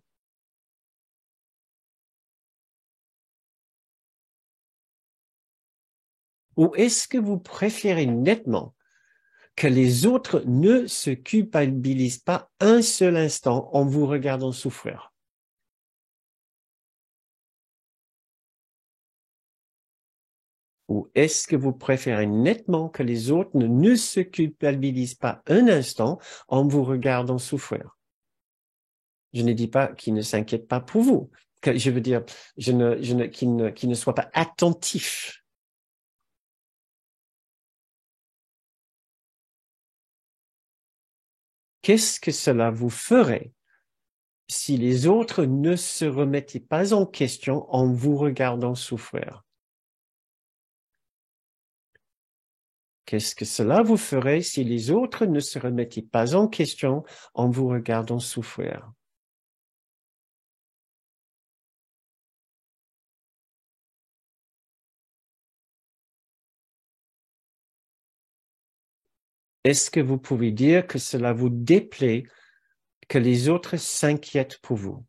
Ou est-ce que vous préférez nettement que les autres ne se culpabilisent pas un seul instant en vous regardant souffrir? Ou est-ce que vous préférez nettement que les autres ne se culpabilisent pas un instant en vous regardant souffrir? Je ne dis pas qu'ils ne s'inquiètent pas pour vous. Je veux dire, qu'ils ne soient pas attentifs. Qu'est-ce que cela vous ferait si les autres ne se remettaient pas en question en vous regardant souffrir? Qu'est-ce que cela vous ferait si les autres ne se remettaient pas en question en vous regardant souffrir? Est-ce que vous pouvez dire que cela vous déplaît que les autres s'inquiètent pour vous?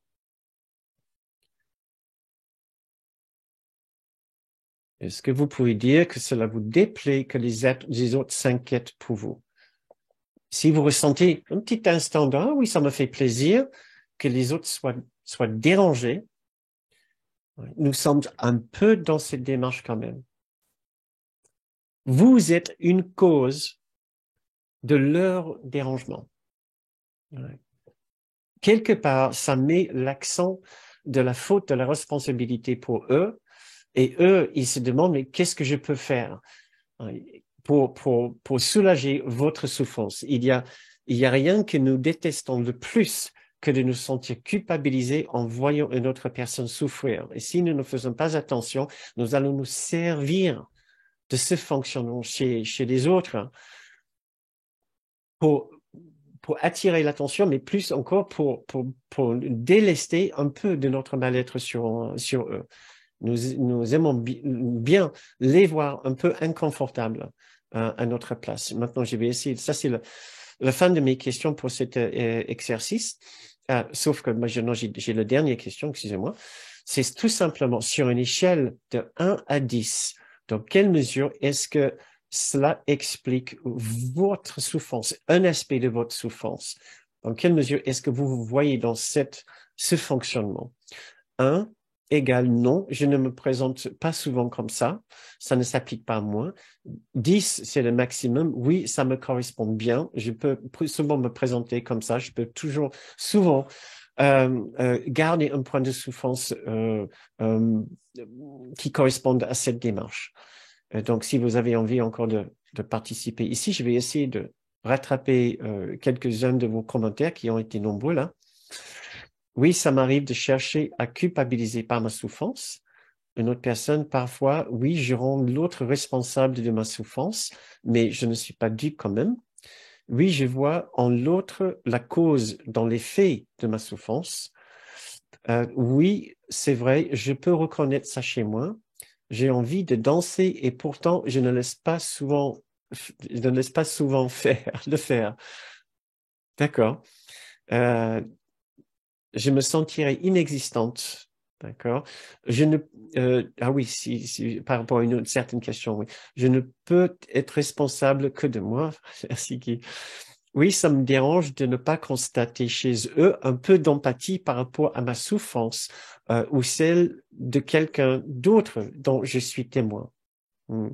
Est-ce que vous pouvez dire que cela vous déplaît que les autres s'inquiètent pour vous? Si vous ressentez un petit instant de « Ah oui, ça me fait plaisir » que les autres soient dérangés, nous sommes un peu dans cette démarche quand même. Vous êtes une cause de leur dérangement. Quelque part, ça met l'accent de la faute, de la responsabilité pour eux, et eux, ils se demandent, mais qu'est-ce que je peux faire pour soulager votre souffrance? Il y a rien que nous détestons de plus que de nous sentir culpabilisés en voyant une autre personne souffrir. Et si nous ne faisons pas attention, nous allons nous servir de ce fonctionnement chez les autres pour, pour attirer l'attention, mais plus encore pour délester un peu de notre mal-être sur eux. Nous aimons bien les voir un peu inconfortables à notre place. Maintenant, je vais essayer. Ça, c'est la fin de mes questions pour cet exercice. Sauf que j'ai la dernière question, excusez-moi. C'est tout simplement sur une échelle de 1 à 10. Dans quelle mesure est-ce que cela explique votre souffrance, un aspect de votre souffrance? Dans quelle mesure est-ce que vous vous voyez dans ce fonctionnement? 1 égale non, je ne me présente pas souvent comme ça ne s'applique pas à moi. 10, c'est le maximum. Oui, ça me correspond bien. Je peux souvent me présenter comme ça. Je peux souvent garder un point de souffrance euh, qui corresponde à cette démarche. Donc, si vous avez envie encore de participer ici, je vais essayer de rattraper quelques-uns de vos commentaires qui ont été nombreux là. Oui, ça m'arrive de chercher à culpabiliser par ma souffrance. Une autre personne, parfois, oui, je rends l'autre responsable de ma souffrance, mais je ne suis pas dupe quand même. Oui, je vois en l'autre la cause dans les faits de ma souffrance. Oui, c'est vrai, je peux reconnaître ça chez moi. J'ai envie de danser et pourtant, je ne laisse pas souvent le faire. D'accord. Je me sentirais inexistante D'accord. Je ne, ah oui, par rapport à une certaine question, oui. Je ne peux être responsable que de moi. Merci, Guy. Oui, ça me dérange de ne pas constater chez eux un peu d'empathie par rapport à ma souffrance, ou celle de quelqu'un d'autre dont je suis témoin. Hmm.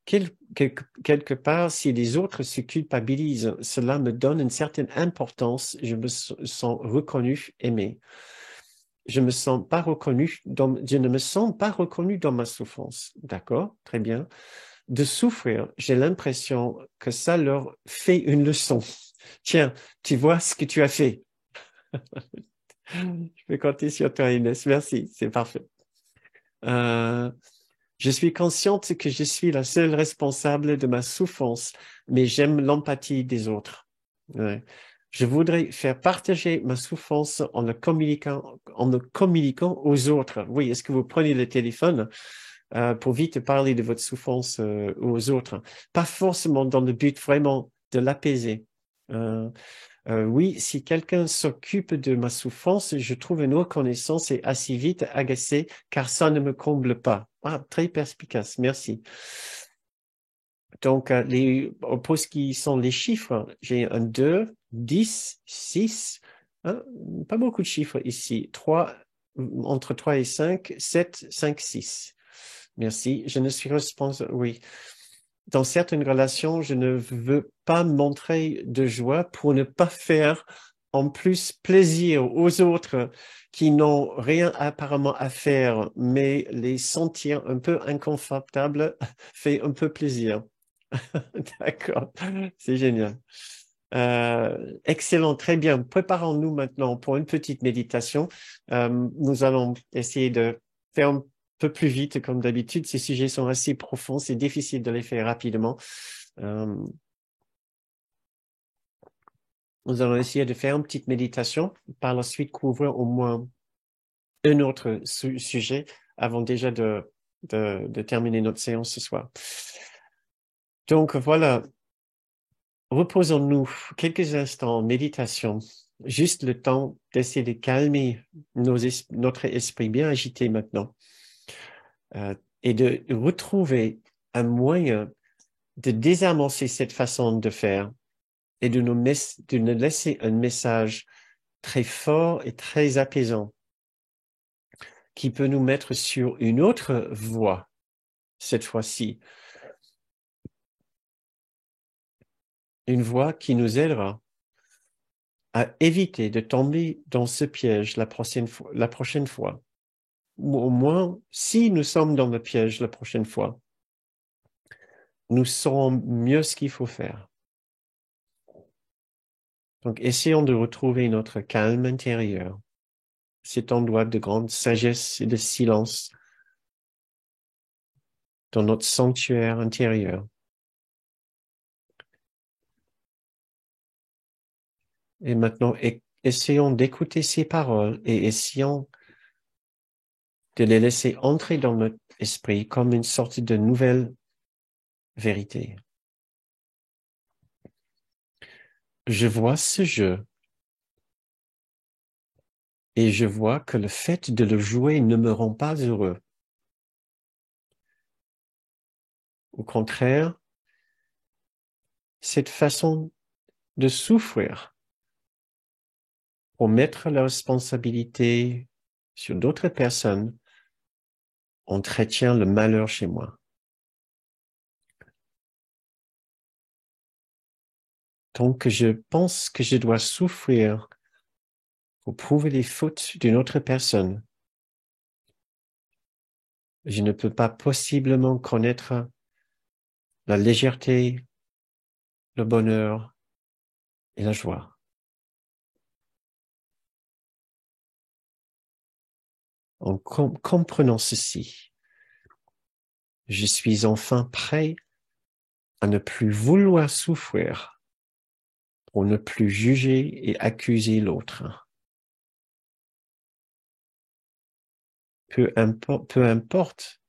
Quelque part, si les autres se culpabilisent, cela me donne une certaine importance. Je me sens reconnu, aimé. Je ne me sens pas reconnu dans ma souffrance. D'accord? Très bien. De souffrir, j'ai l'impression que ça leur fait une leçon. Tiens, tu vois ce que tu as fait. Je peux compter sur toi, Inès. Merci, c'est parfait. Euh, je suis consciente que je suis la seule responsable de ma souffrance, mais j'aime l'empathie des autres. Ouais. Je voudrais faire partager ma souffrance en le communiquant aux autres. Oui, est-ce que vous prenez le téléphone pour vite parler de votre souffrance aux autres? Pas forcément dans le but vraiment de l'apaiser. Euh, oui, si quelqu'un s'occupe de ma souffrance, je trouve une reconnaissance et assez vite agacé car ça ne me comble pas. Ah, très perspicace, merci. Donc, pour ce qui sont les chiffres, j'ai un 2, 10, 6, hein, pas beaucoup de chiffres ici. 3, entre 3 et 5, 7, 5, 6. Merci. Je ne suis responsable, oui. Dans certaines relations, je ne veux pas montrer de joie pour ne pas faire en plus plaisir aux autres qui n'ont rien apparemment à faire, mais les sentir un peu inconfortables fait un peu plaisir. D'accord, c'est génial. Excellent, très bien. Préparons-nous maintenant pour une petite méditation. Nous allons essayer de faire un peu plus vite, comme d'habitude. Ces sujets sont assez profonds, c'est difficile de les faire rapidement. Euh, Nous allons essayer de faire une petite méditation, par la suite couvrir au moins un autre sujet avant déjà de terminer notre séance ce soir. Donc voilà, reposons-nous quelques instants en méditation, juste le temps d'essayer de calmer notre esprit bien agité maintenant, et de retrouver un moyen de désamorcer cette façon de faire et de nous laisser un message très fort et très apaisant qui peut nous mettre sur une autre voie, cette fois-ci, une voie qui nous aidera à éviter de tomber dans ce piège la prochaine fois. Ou au moins, si nous sommes dans le piège la prochaine fois, nous saurons mieux ce qu'il faut faire. Donc, essayons de retrouver notre calme intérieur, cet endroit de grande sagesse et de silence dans notre sanctuaire intérieur. Et maintenant, essayons d'écouter ces paroles et essayons de les laisser entrer dans notre esprit comme une sorte de nouvelle vérité. Je vois ce jeu et je vois que le fait de le jouer ne me rend pas heureux. Au contraire, cette façon de souffrir pour mettre la responsabilité sur d'autres personnes entretient le malheur chez moi. Donc, je pense que je dois souffrir pour prouver les fautes d'une autre personne. Je ne peux pas possiblement connaître la légèreté, le bonheur et la joie. En comprenant ceci, je suis enfin prêt à ne plus vouloir souffrir pour ne plus juger et accuser l'autre. Peu importe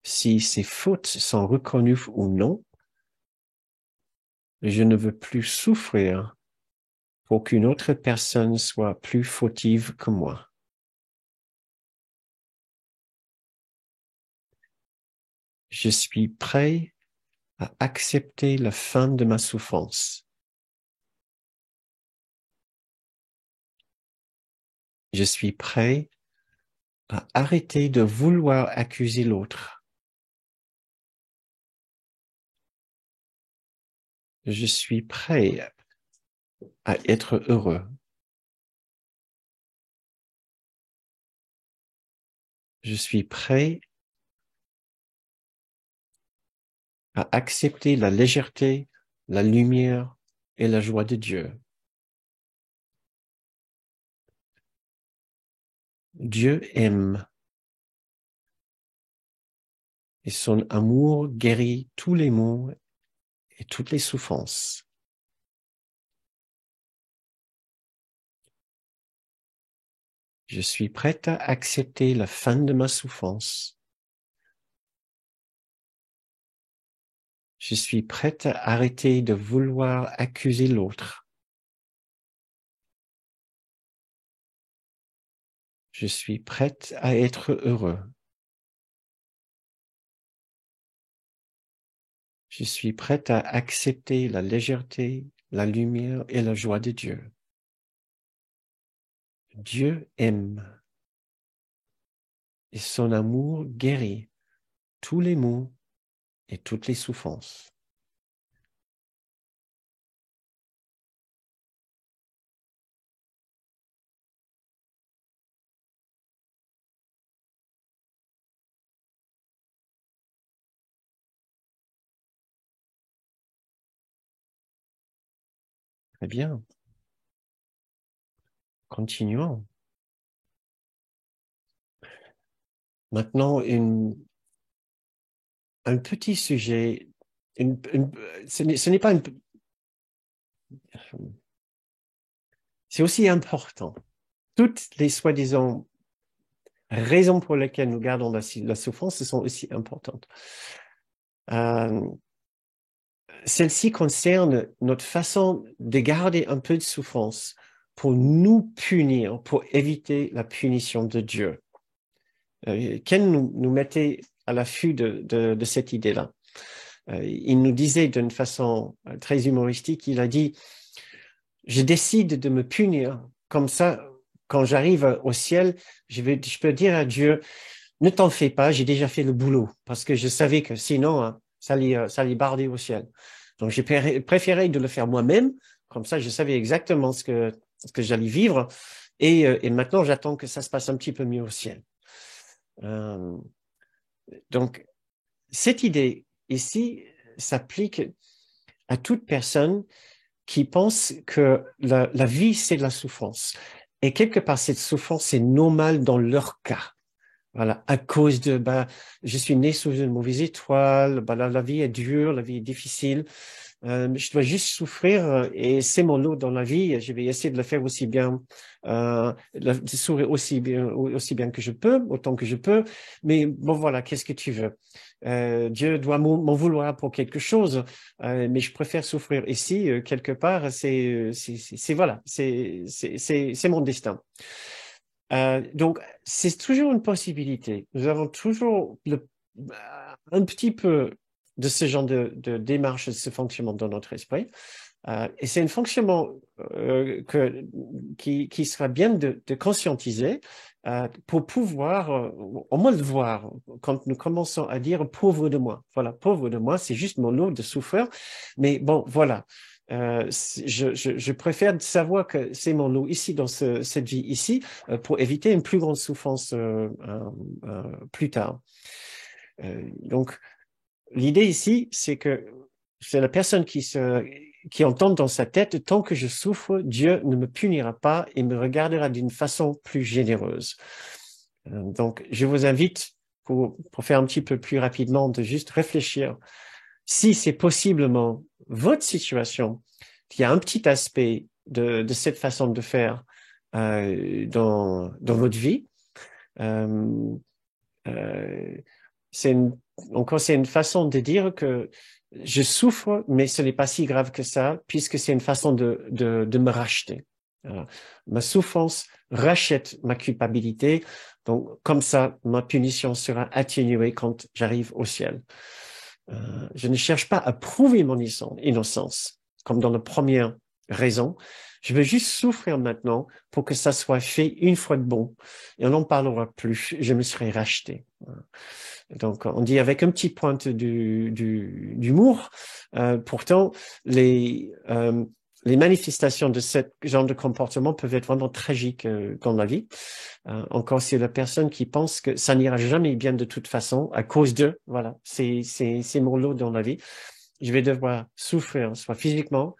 si ces fautes sont reconnues ou non, je ne veux plus souffrir pour qu'une autre personne soit plus fautive que moi. Je suis prêt à accepter la fin de ma souffrance. Je suis prêt à arrêter de vouloir accuser l'autre. Je suis prêt à être heureux. Je suis prêt à accepter la légèreté, la lumière et la joie de Dieu. Dieu aime et son amour guérit tous les maux et toutes les souffrances. Je suis prête à accepter la fin de ma souffrance. Je suis prête à arrêter de vouloir accuser l'autre. Je suis prête à être heureux. Je suis prête à accepter la légèreté, la lumière et la joie de Dieu. Dieu aime et son amour guérit tous les maux et toutes les souffrances. Très bien. Continuons. Maintenant, un petit sujet. Ce n'est pas c'est aussi important. Toutes les soi-disant raisons pour lesquelles nous gardons la souffrance, ce sont aussi importantes. Celle-ci concerne notre façon de garder un peu de souffrance pour nous punir, pour éviter la punition de Dieu. Ken nous mettait à l'affût de cette idée-là. Il nous disait d'une façon très humoristique, il a dit « Je décide de me punir, comme ça, quand j'arrive au ciel, je peux dire à Dieu « Ne t'en fais pas, j'ai déjà fait le boulot, parce que je savais que sinon, hein, ça allait barder au ciel. » Donc, j'ai préféré de le faire moi-même, comme ça, je savais exactement ce que j'allais vivre, et maintenant, j'attends que ça se passe un petit peu mieux au ciel. Donc, cette idée ici s'applique à toute personne qui pense que la vie, c'est de la souffrance. Et quelque part, cette souffrance, c'est normal dans leur cas. Voilà, à cause de, je suis né sous une mauvaise étoile, la vie est dure, la vie est difficile. Je dois juste souffrir et c'est mon lot dans la vie. Je vais essayer de le faire aussi bien, de sourire aussi bien que je peux, autant que je peux. Mais bon, voilà, qu'est-ce que tu veux? Dieu doit m'en vouloir pour quelque chose, mais je préfère souffrir ici, quelque part. Voilà, c'est mon destin. Donc, c'est toujours une possibilité. Nous avons toujours un petit peu de ce genre de démarche, de ce fonctionnement dans notre esprit. Et c'est un fonctionnement qui sera bien de conscientiser pour pouvoir au moins le voir quand nous commençons à dire pauvre de moi. Voilà, pauvre de moi, c'est juste mon lot de souffreur. Mais bon, voilà. Je préfère savoir que c'est mon lot ici dans cette vie ici pour éviter une plus grande souffrance plus tard. Donc, l'idée ici, c'est que c'est la personne qui entend dans sa tête, tant que je souffre, Dieu ne me punira pas et me regardera d'une façon plus généreuse. Donc, je vous invite, pour faire un petit peu plus rapidement, de juste réfléchir. Si c'est possiblement votre situation, qu'il y a un petit aspect de cette façon de faire dans votre vie, c'est une façon de dire que je souffre, mais ce n'est pas si grave que ça, puisque c'est une façon de me racheter. Ma souffrance rachète ma culpabilité. Donc, comme ça, ma punition sera atténuée quand j'arrive au ciel. Je ne cherche pas à prouver mon innocence, comme dans la première raison. Je veux juste souffrir maintenant pour que ça soit fait une fois de bon. Et on n'en parlera plus. Je me serai racheté. Donc, on dit avec un petit pointe d'humour. Pourtant, les manifestations de ce genre de comportement peuvent être vraiment tragiques dans la vie. Encore si la personne qui pense que ça n'ira jamais bien de toute façon à cause de, voilà, c'est mon lot dans la vie. Je vais devoir souffrir, soit physiquement,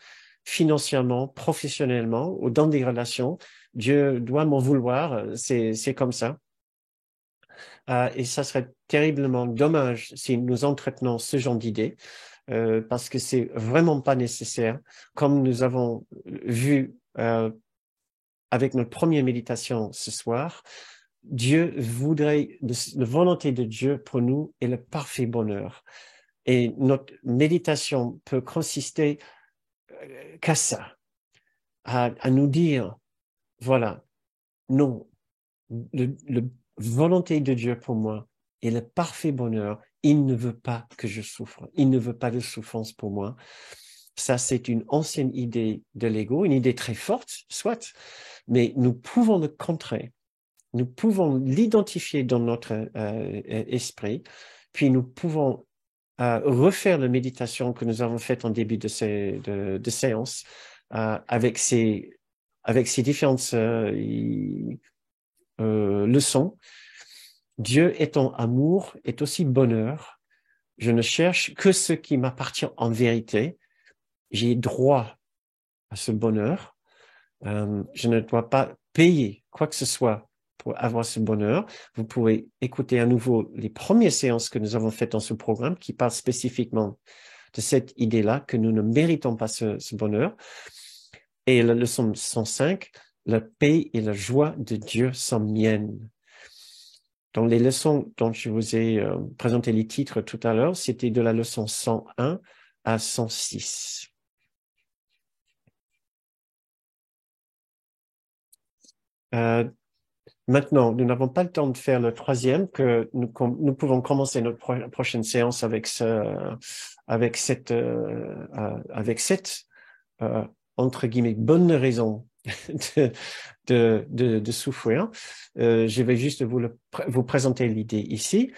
financièrement, professionnellement ou dans des relations. Dieu doit m'en vouloir, c'est comme ça. Et ça serait terriblement dommage si nous entretenons ce genre d'idées, parce que c'est vraiment pas nécessaire. Comme nous avons vu avec notre première méditation ce soir, Dieu voudrait, la volonté de Dieu pour nous est le parfait bonheur. Et notre méditation peut consister qu'à ça, à nous dire, voilà, non, le volonté de Dieu pour moi est le parfait bonheur. Il ne veut pas que je souffre. Il ne veut pas de souffrance pour moi. Ça, c'est une ancienne idée de l'ego, une idée très forte, soit, mais nous pouvons le contrer. Nous pouvons l'identifier dans notre esprit, puis nous pouvons refaire la méditation que nous avons faite en début de séance avec ces différentes leçons. Dieu étant amour est aussi bonheur. Je ne cherche que ce qui m'appartient en vérité. J'ai droit à ce bonheur. Je ne dois pas payer quoi que ce soit pour avoir ce bonheur. Vous pourrez écouter à nouveau les premières séances que nous avons faites dans ce programme qui parlent spécifiquement de cette idée-là, que nous ne méritons pas ce bonheur. Et la leçon 105, la paix et la joie de Dieu sont miennes. Dans les leçons dont je vous ai présenté les titres tout à l'heure, c'était de la leçon 101 à 106. Maintenant, nous n'avons pas le temps de faire le troisième, que nous pouvons commencer notre prochaine séance avec cette entre guillemets bonne raison de souffrir. Je vais juste vous présenter l'idée ici.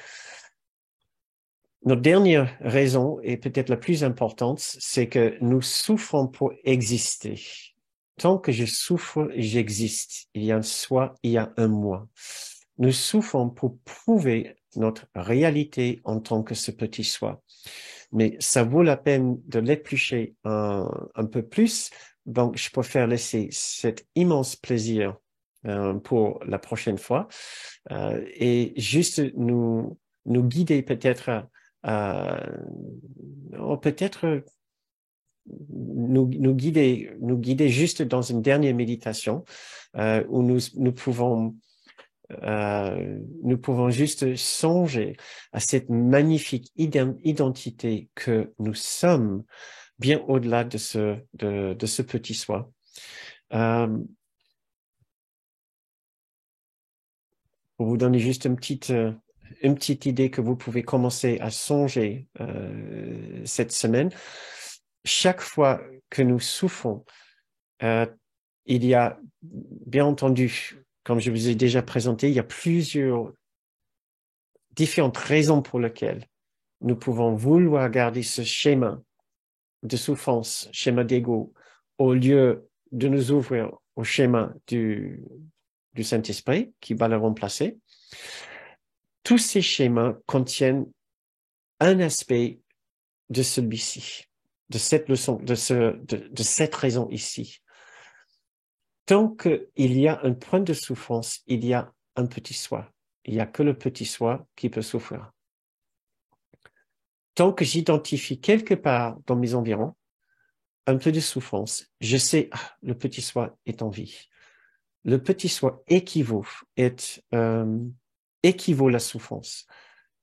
Notre dernière raison, et peut-être la plus importante, c'est que nous souffrons pour exister. Tant que je souffre, j'existe. Il y a un soi, il y a un moi. Nous souffrons pour prouver notre réalité en tant que ce petit soi. Mais ça vaut la peine de l'éplucher un peu plus. Donc, je préfère laisser cet immense plaisir pour la prochaine fois et juste nous guider peut-être peut-être nous guider juste dans une dernière méditation où nous pouvons juste songer à cette magnifique identité que nous sommes bien au-delà de ce petit soi. Pour vous donner juste une petite idée que vous pouvez commencer à songer cette semaine. Chaque fois que nous souffrons, il y a, bien entendu, comme je vous ai déjà présenté, il y a plusieurs différentes raisons pour lesquelles nous pouvons vouloir garder ce schéma de souffrance, schéma d'ego, au lieu de nous ouvrir au schéma du Saint-Esprit qui va le remplacer. Tous ces schémas contiennent un aspect de celui-ci, de cette leçon, de cette raison ici. Tant qu'il y a un point de souffrance, il y a un petit soi. Il n'y a que le petit soi qui peut souffrir. Tant que j'identifie quelque part dans mes environs un peu de souffrance, je sais, le petit soi est en vie. Le petit soi équivaut la souffrance,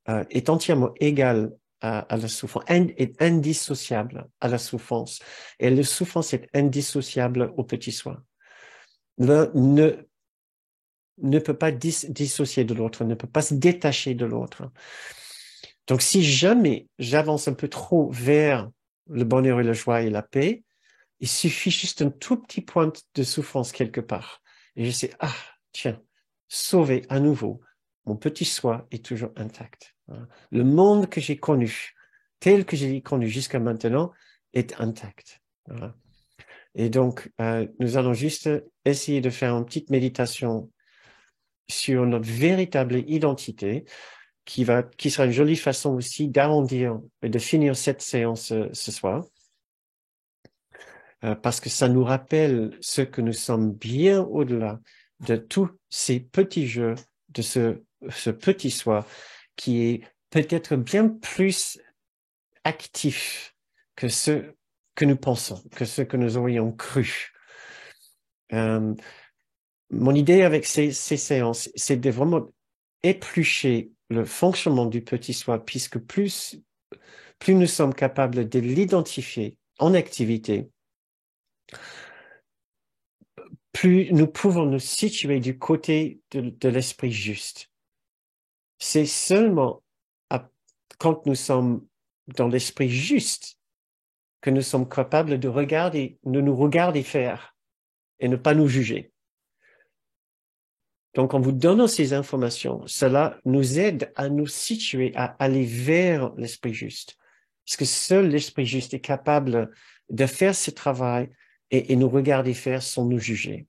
est entièrement égal à la souffrance, est indissociable à la souffrance. Et la souffrance est indissociable au petit soi. ne peut pas dissocier de l'autre, ne peut pas se détacher de l'autre. Donc, si jamais j'avance un peu trop vers le bonheur et la joie et la paix, il suffit juste un tout petit point de souffrance quelque part. Et je sais, ah, tiens, sauvé à nouveau. Mon petit soi est toujours intact. Le monde que j'ai connu, tel que j'ai connu jusqu'à maintenant, est intact. Voilà. Et donc, nous allons juste essayer de faire une petite méditation sur notre véritable identité, qui sera une jolie façon aussi d'arrondir et de finir cette séance ce soir, parce que ça nous rappelle ce que nous sommes bien au-delà de tous ces petits jeux, de ce petit soi qui est peut-être bien plus actif que ce que nous pensons, que ce que nous aurions cru. Mon idée avec ces séances, c'est de vraiment éplucher le fonctionnement du petit soi, puisque plus nous sommes capables de l'identifier en activité, plus nous pouvons nous situer du côté de l'esprit juste. C'est seulement quand nous sommes dans l'esprit juste que nous sommes capables de nous regarder faire et ne pas nous juger. Donc, en vous donnant ces informations, cela nous aide à nous situer, à aller vers l'esprit juste. Parce que seul l'esprit juste est capable de faire ce travail et nous regarder faire sans nous juger.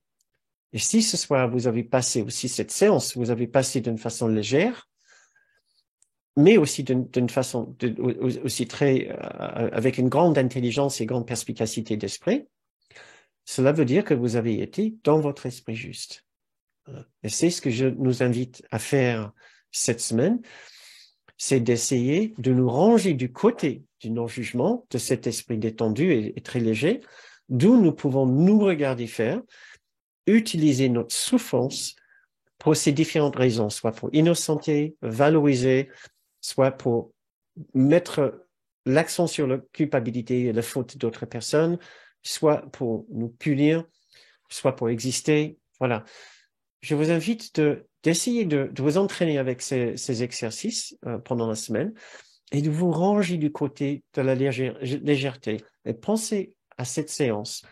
Et si ce soir, vous avez passé aussi cette séance, vous avez passé d'une façon légère, mais aussi d'une façon aussi très, avec une grande intelligence et grande perspicacité d'esprit, cela veut dire que vous avez été dans votre esprit juste. Et c'est ce que je nous invite à faire cette semaine, c'est d'essayer de nous ranger du côté du non-jugement, de cet esprit détendu et très léger, d'où nous pouvons nous regarder faire, utiliser notre souffrance pour ces différentes raisons, soit pour innocenter, valoriser, soit pour mettre l'accent sur la culpabilité et la faute d'autres personnes, soit pour nous punir, soit pour exister. Voilà. Je vous invite d'essayer de vous entraîner avec ces exercices pendant la semaine et de vous ranger du côté de la légèreté. Et pensez à cette séance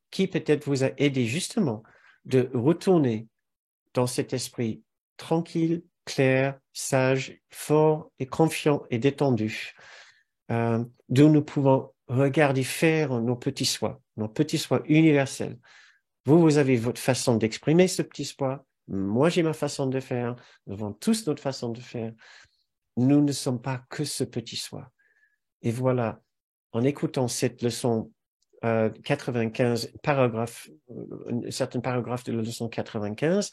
qui peut-être vous a aidé justement de retourner dans cet esprit tranquille, clair, sage, fort et confiant et détendu, d'où nous pouvons regarder faire nos petits soins universels. Vous avez votre façon d'exprimer ce petit soi. Moi, j'ai ma façon de faire. Nous avons tous notre façon de faire. Nous ne sommes pas que ce petit soi. Et voilà, en écoutant cette leçon 95, certains paragraphes de la leçon 95,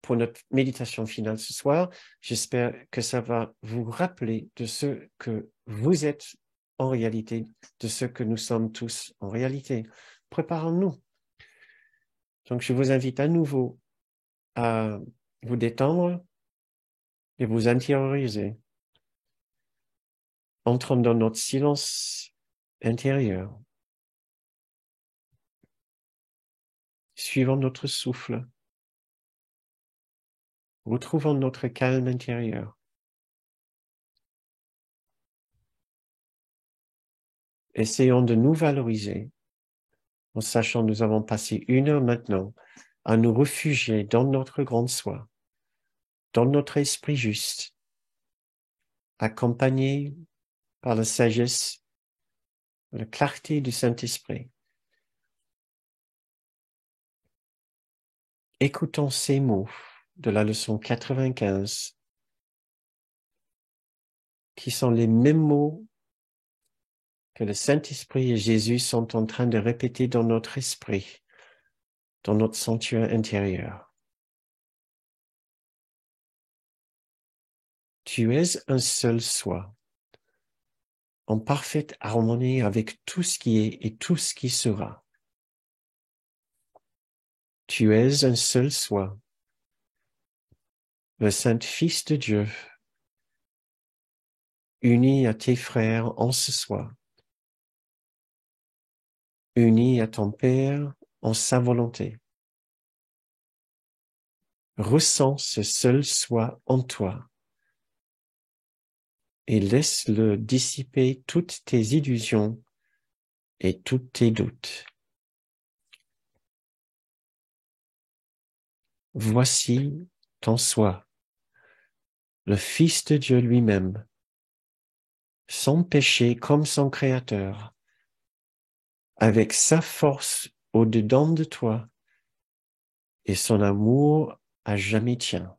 pour notre méditation finale ce soir, j'espère que ça va vous rappeler de ce que vous êtes en réalité, de ce que nous sommes tous en réalité. Préparons-nous. Donc, je vous invite à nouveau à vous détendre et vous intérioriser, entrant dans notre silence intérieur, suivant notre souffle, retrouvant notre calme intérieur. Essayons de nous valoriser en sachant que nous avons passé 1 heure maintenant à nous réfugier dans notre grande soi, dans notre esprit juste, accompagné par la sagesse, la clarté du Saint-Esprit. Écoutons ces mots de la leçon 95, qui sont les mêmes mots que le Saint-Esprit et Jésus sont en train de répéter dans notre esprit, dans notre sanctuaire intérieur. Tu es un seul soi, en parfaite harmonie avec tout ce qui est et tout ce qui sera. Tu es un seul soi, le Saint-Fils de Dieu, uni à tes frères en ce soi, uni à ton Père en sa volonté. Ressens ce seul soi en toi et laisse-le dissiper toutes tes illusions et tous tes doutes. Voici ton soi, le Fils de Dieu lui-même, sans péché comme son Créateur, avec sa force au-dedans de toi et son amour à jamais tien.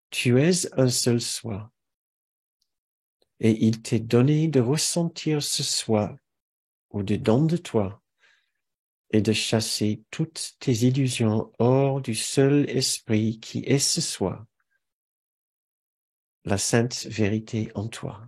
Tu es un seul soi, et il t'est donné de ressentir ce soi au-dedans de toi et de chasser toutes tes illusions hors du seul esprit qui est ce soi, la sainte vérité en toi.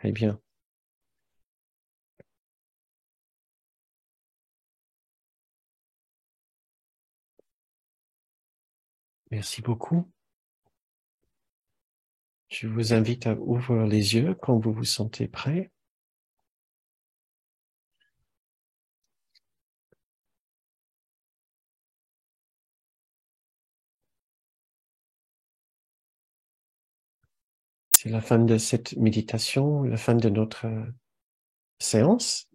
Très bien. Merci beaucoup. Je vous invite à ouvrir les yeux quand vous vous sentez prêt. C'est la fin de cette méditation, la fin de notre séance.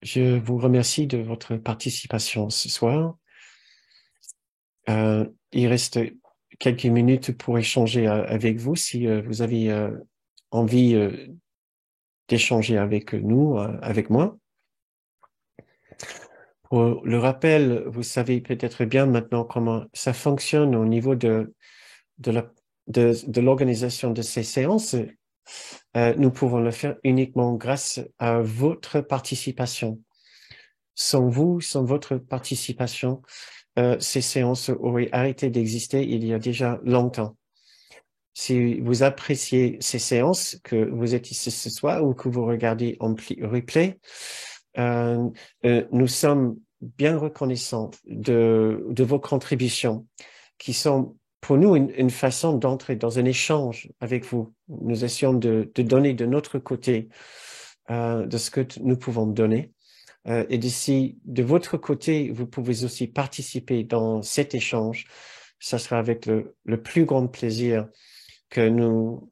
Je vous remercie de votre participation ce soir. Il reste quelques minutes pour échanger avec vous si vous avez envie d'échanger avec nous, avec moi. Pour le rappel, vous savez peut-être bien maintenant comment ça fonctionne au niveau de la, de l'organisation de ces séances. Nous pouvons le faire uniquement grâce à votre participation. Sans vous, sans votre participation, ces séances auraient arrêté d'exister il y a déjà longtemps. Si vous appréciez ces séances, que vous êtes ici ce soir ou que vous regardez en replay, nous sommes bien reconnaissants de vos contributions qui sont pour nous une façon d'entrer dans un échange avec vous. Nous essayons de donner de notre côté de ce que nous pouvons donner. Et d'ici, de votre côté, vous pouvez aussi participer dans cet échange. Ça sera avec le plus grand plaisir que nous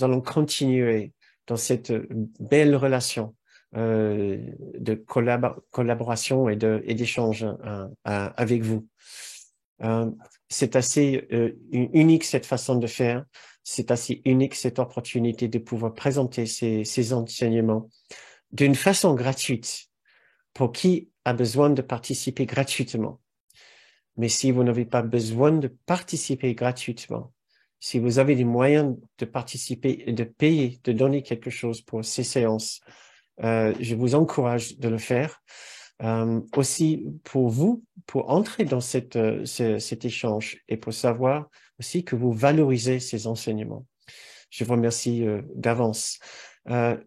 allons continuer dans cette belle relation de collaboration et d'échange avec vous. C'est assez unique cette façon de faire. C'est assez unique cette opportunité de pouvoir présenter ces enseignements d'une façon gratuite pour qui a besoin de participer gratuitement. Mais si vous n'avez pas besoin de participer gratuitement, si vous avez les moyens de participer et de payer, de donner quelque chose pour ces séances, je vous encourage de le faire. Aussi pour vous, pour entrer dans cet échange et pour savoir aussi que vous valorisez ces enseignements. Je vous remercie d'avance.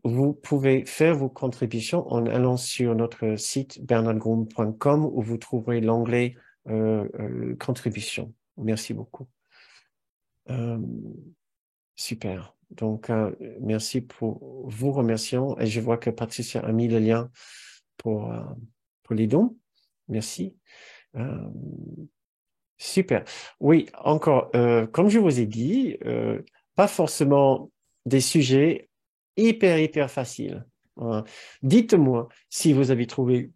Vous pouvez faire vos contributions en allant sur notre site bernardgroom.com où vous trouverez l'onglet contribution. Merci beaucoup. Super. Donc, merci pour vos remerciements. Et je vois que Patricia a mis le lien pour les dons. Merci. Super. Oui, encore, comme je vous ai dit, pas forcément des sujets hyper faciles. Dites-moi si vous avez trouvé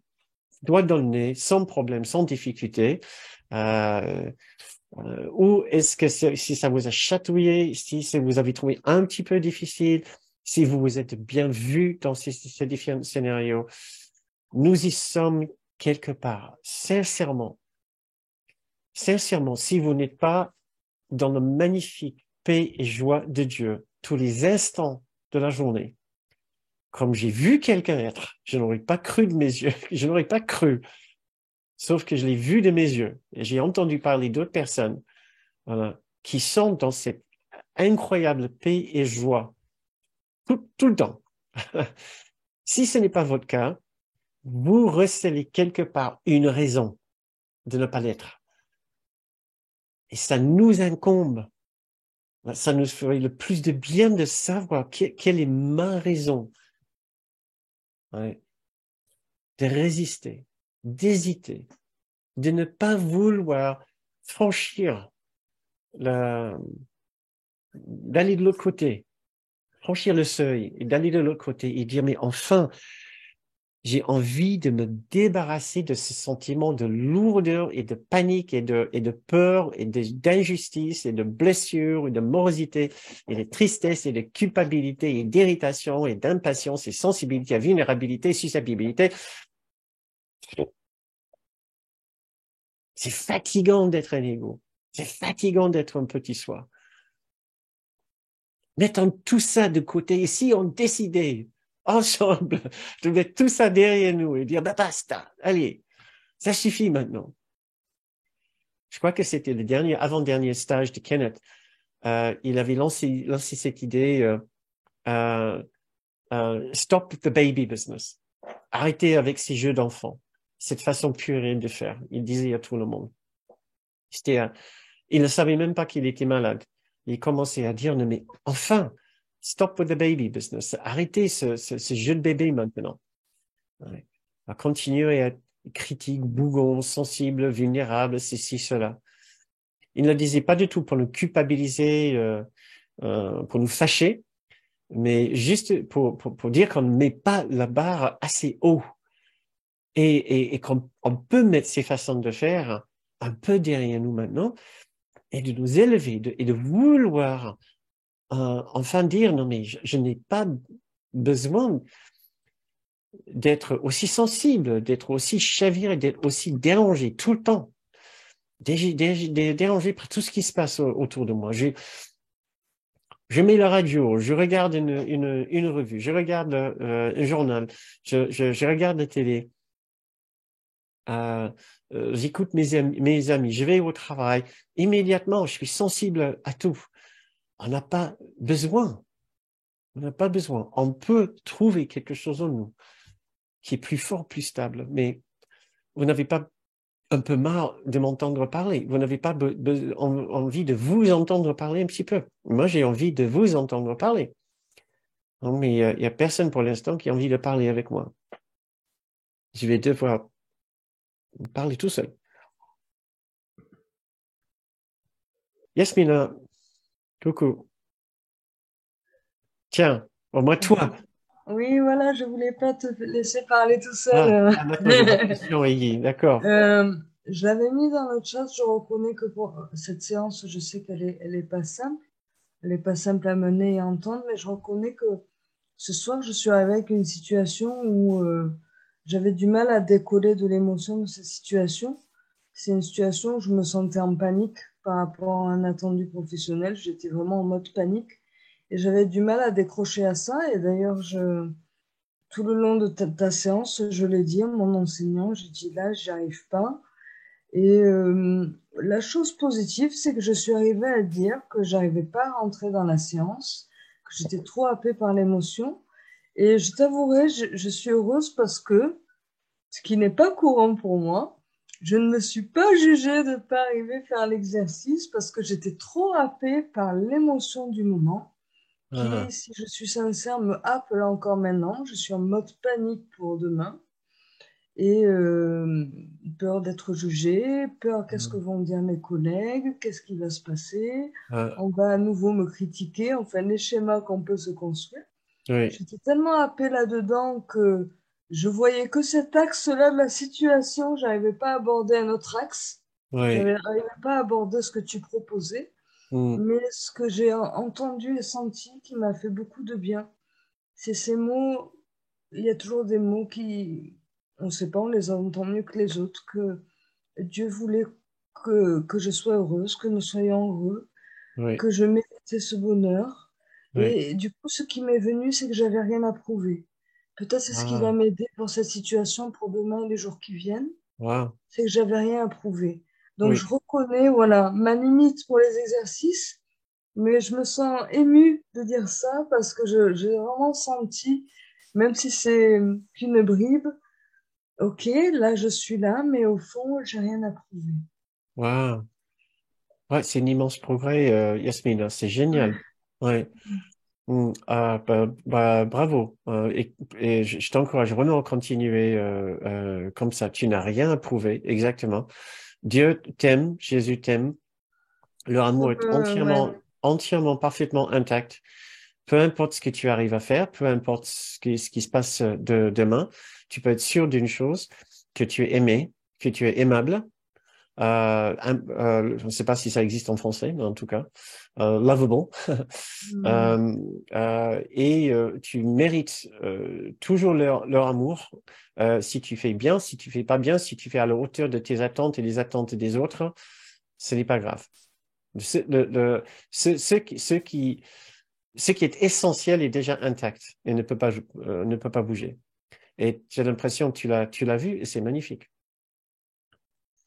doigt dans le nez, sans problème, sans difficulté, ou est-ce que si ça vous a chatouillé, si vous avez trouvé un petit peu difficile, si vous vous êtes bien vu dans ces différents scénarios, nous y sommes quelque part. Sincèrement, si vous n'êtes pas dans la magnifique paix et joie de Dieu tous les instants de la journée, comme j'ai vu quelqu'un être, je n'aurais pas cru de mes yeux, je n'aurais pas cru, sauf que je l'ai vu de mes yeux. Et j'ai entendu parler d'autres personnes, voilà, qui sont dans cette incroyable paix et joie tout le temps. Si ce n'est pas votre cas, vous recelez quelque part une raison de ne pas l'être. Et ça nous incombe. Ça nous ferait le plus de bien de savoir quelle est ma raison, ouais, de résister, d'hésiter, de ne pas vouloir franchir d'aller de l'autre côté, franchir le seuil et d'aller de l'autre côté et dire, mais enfin, j'ai envie de me débarrasser de ce sentiment de lourdeur et de panique et de peur et d'injustice et de blessure et de morosité et de tristesse et de culpabilité et d'irritation et d'impatience et sensibilité, à vulnérabilité, susceptibilité. C'est fatigant d'être un ego. C'est fatigant d'être un petit soi. Mettons tout ça de côté. Et si on décidait ensemble de mettre tout ça derrière nous et dire, bah basta, allez, ça suffit maintenant. Je crois que c'était le dernier, avant-dernier stage de Kenneth. Il avait lancé cette idée, stop the baby business. Arrêtez avec ces jeux d'enfants. Cette façon puérienne de faire. Il disait à tout le monde. Il ne savait même pas qu'il était malade. Il commençait à dire, non, mais enfin, stop with the baby business. Arrêtez ce jeu de bébé maintenant. Ouais. À continuer à être critique, bougon, sensible, vulnérable, ceci, cela. Il ne le disait pas du tout pour nous culpabiliser, pour nous fâcher, mais juste pour dire qu'on ne met pas la barre assez haut et qu'on peut mettre ces façons de faire un peu derrière nous maintenant et de nous élever et de vouloir enfin dire non mais je n'ai pas besoin d'être aussi sensible, d'être aussi chaviré, d'être aussi dérangé tout le temps, dérangé par tout ce qui se passe autour de moi. Je mets la radio, je regarde une revue, je regarde un journal, je regarde la télé, j'écoute mes amis, je vais au travail. Immédiatement, je suis sensible à tout. On n'a pas besoin. On n'a pas besoin. On peut trouver quelque chose en nous qui est plus fort, plus stable. Mais vous n'avez pas un peu marre de m'entendre parler. Vous n'avez pas envie de vous entendre parler un petit peu. Moi, j'ai envie de vous entendre parler. Non, mais il y a personne pour l'instant qui a envie de parler avec moi. Je vais devoir parler tout seul. Yasmina, coucou. Tiens, au moins toi. Oui, voilà, je voulais pas te laisser parler tout seul. D'accord, j'ai ma question, Iggy. D'accord. Je l'avais mis dans le chat, je reconnais que pour cette séance, je sais elle est pas simple. Elle est pas simple à mener et à entendre, mais je reconnais que ce soir, je suis avec une situation où j'avais du mal à décoller de l'émotion de cette situation. C'est une situation où je me sentais en panique par rapport à un attendu professionnel. J'étais vraiment en mode panique et j'avais du mal à décrocher à ça. Et d'ailleurs, tout le long de ta séance, je l'ai dit à mon enseignant, j'ai dit là, j'y arrive pas. Et la chose positive, c'est que je suis arrivée à dire que j'arrivais pas à rentrer dans la séance, que j'étais trop happée par l'émotion. Et je t'avouerai, je suis heureuse parce que, ce qui n'est pas courant pour moi, je ne me suis pas jugée de ne pas arriver à faire l'exercice parce que j'étais trop happée par l'émotion du moment Ah, qui, si je suis sincère, me happe là encore maintenant. Je suis en mode panique pour demain et peur d'être jugée, peur qu'est-ce que vont dire mes collègues, qu'est-ce qui va se passer, ah, on va à nouveau me critiquer, enfin les schémas qu'on peut se construire. oui, J'étais tellement happée là-dedans que je voyais que cet axe-là de la situation, j'arrivais pas à aborder un autre axe, oui. j'arrivais pas à aborder ce que tu proposais, Hmm. mais ce que j'ai entendu et senti qui m'a fait beaucoup de bien. c'est ces mots, il y a toujours des mots qui, on ne sait pas, on les entend mieux que les autres, que Dieu voulait que je sois heureuse, que nous soyons heureux, Oui, que je méritais ce bonheur. oui. Et du coup, ce qui m'est venu, c'est que j'avais rien à prouver. Peut-être c'est ce qui va Ah, m'aider pour cette situation, pour demain et les jours qui viennent, wow. c'est que j'avais rien à prouver. Donc je Oui, reconnais, voilà, ma limite pour les exercices, mais je me sens émue de dire ça parce que j'ai vraiment senti, même si c'est qu'une bribe, ok, là je suis là, mais au fond, j'ai rien à prouver. wow. Ouais, c'est un immense progrès, Yasmina. C'est génial. Ouais. Bravo. Et je t'encourage vraiment à continuer comme ça. Tu n'as rien à prouver, exactement. Dieu t'aime, Jésus t'aime. Leur amour est Ouais. entièrement, parfaitement intact. Peu importe ce que tu arrives à faire, peu importe ce qui se passe de demain, tu peux être sûr d'une chose, que tu es aimé, que tu es aimable. Je ne sais pas si ça existe en français, mais en tout cas, lovable. Hmm. Tu mérites toujours leur amour. Si tu fais bien, si tu fais pas bien, si tu fais à la hauteur de tes attentes et des attentes des autres, ce n'est pas grave. Ce, le- ce qui est essentiel est déjà intact et ne peut pas bouger. Et j'ai l'impression que tu l'as vu et c'est magnifique.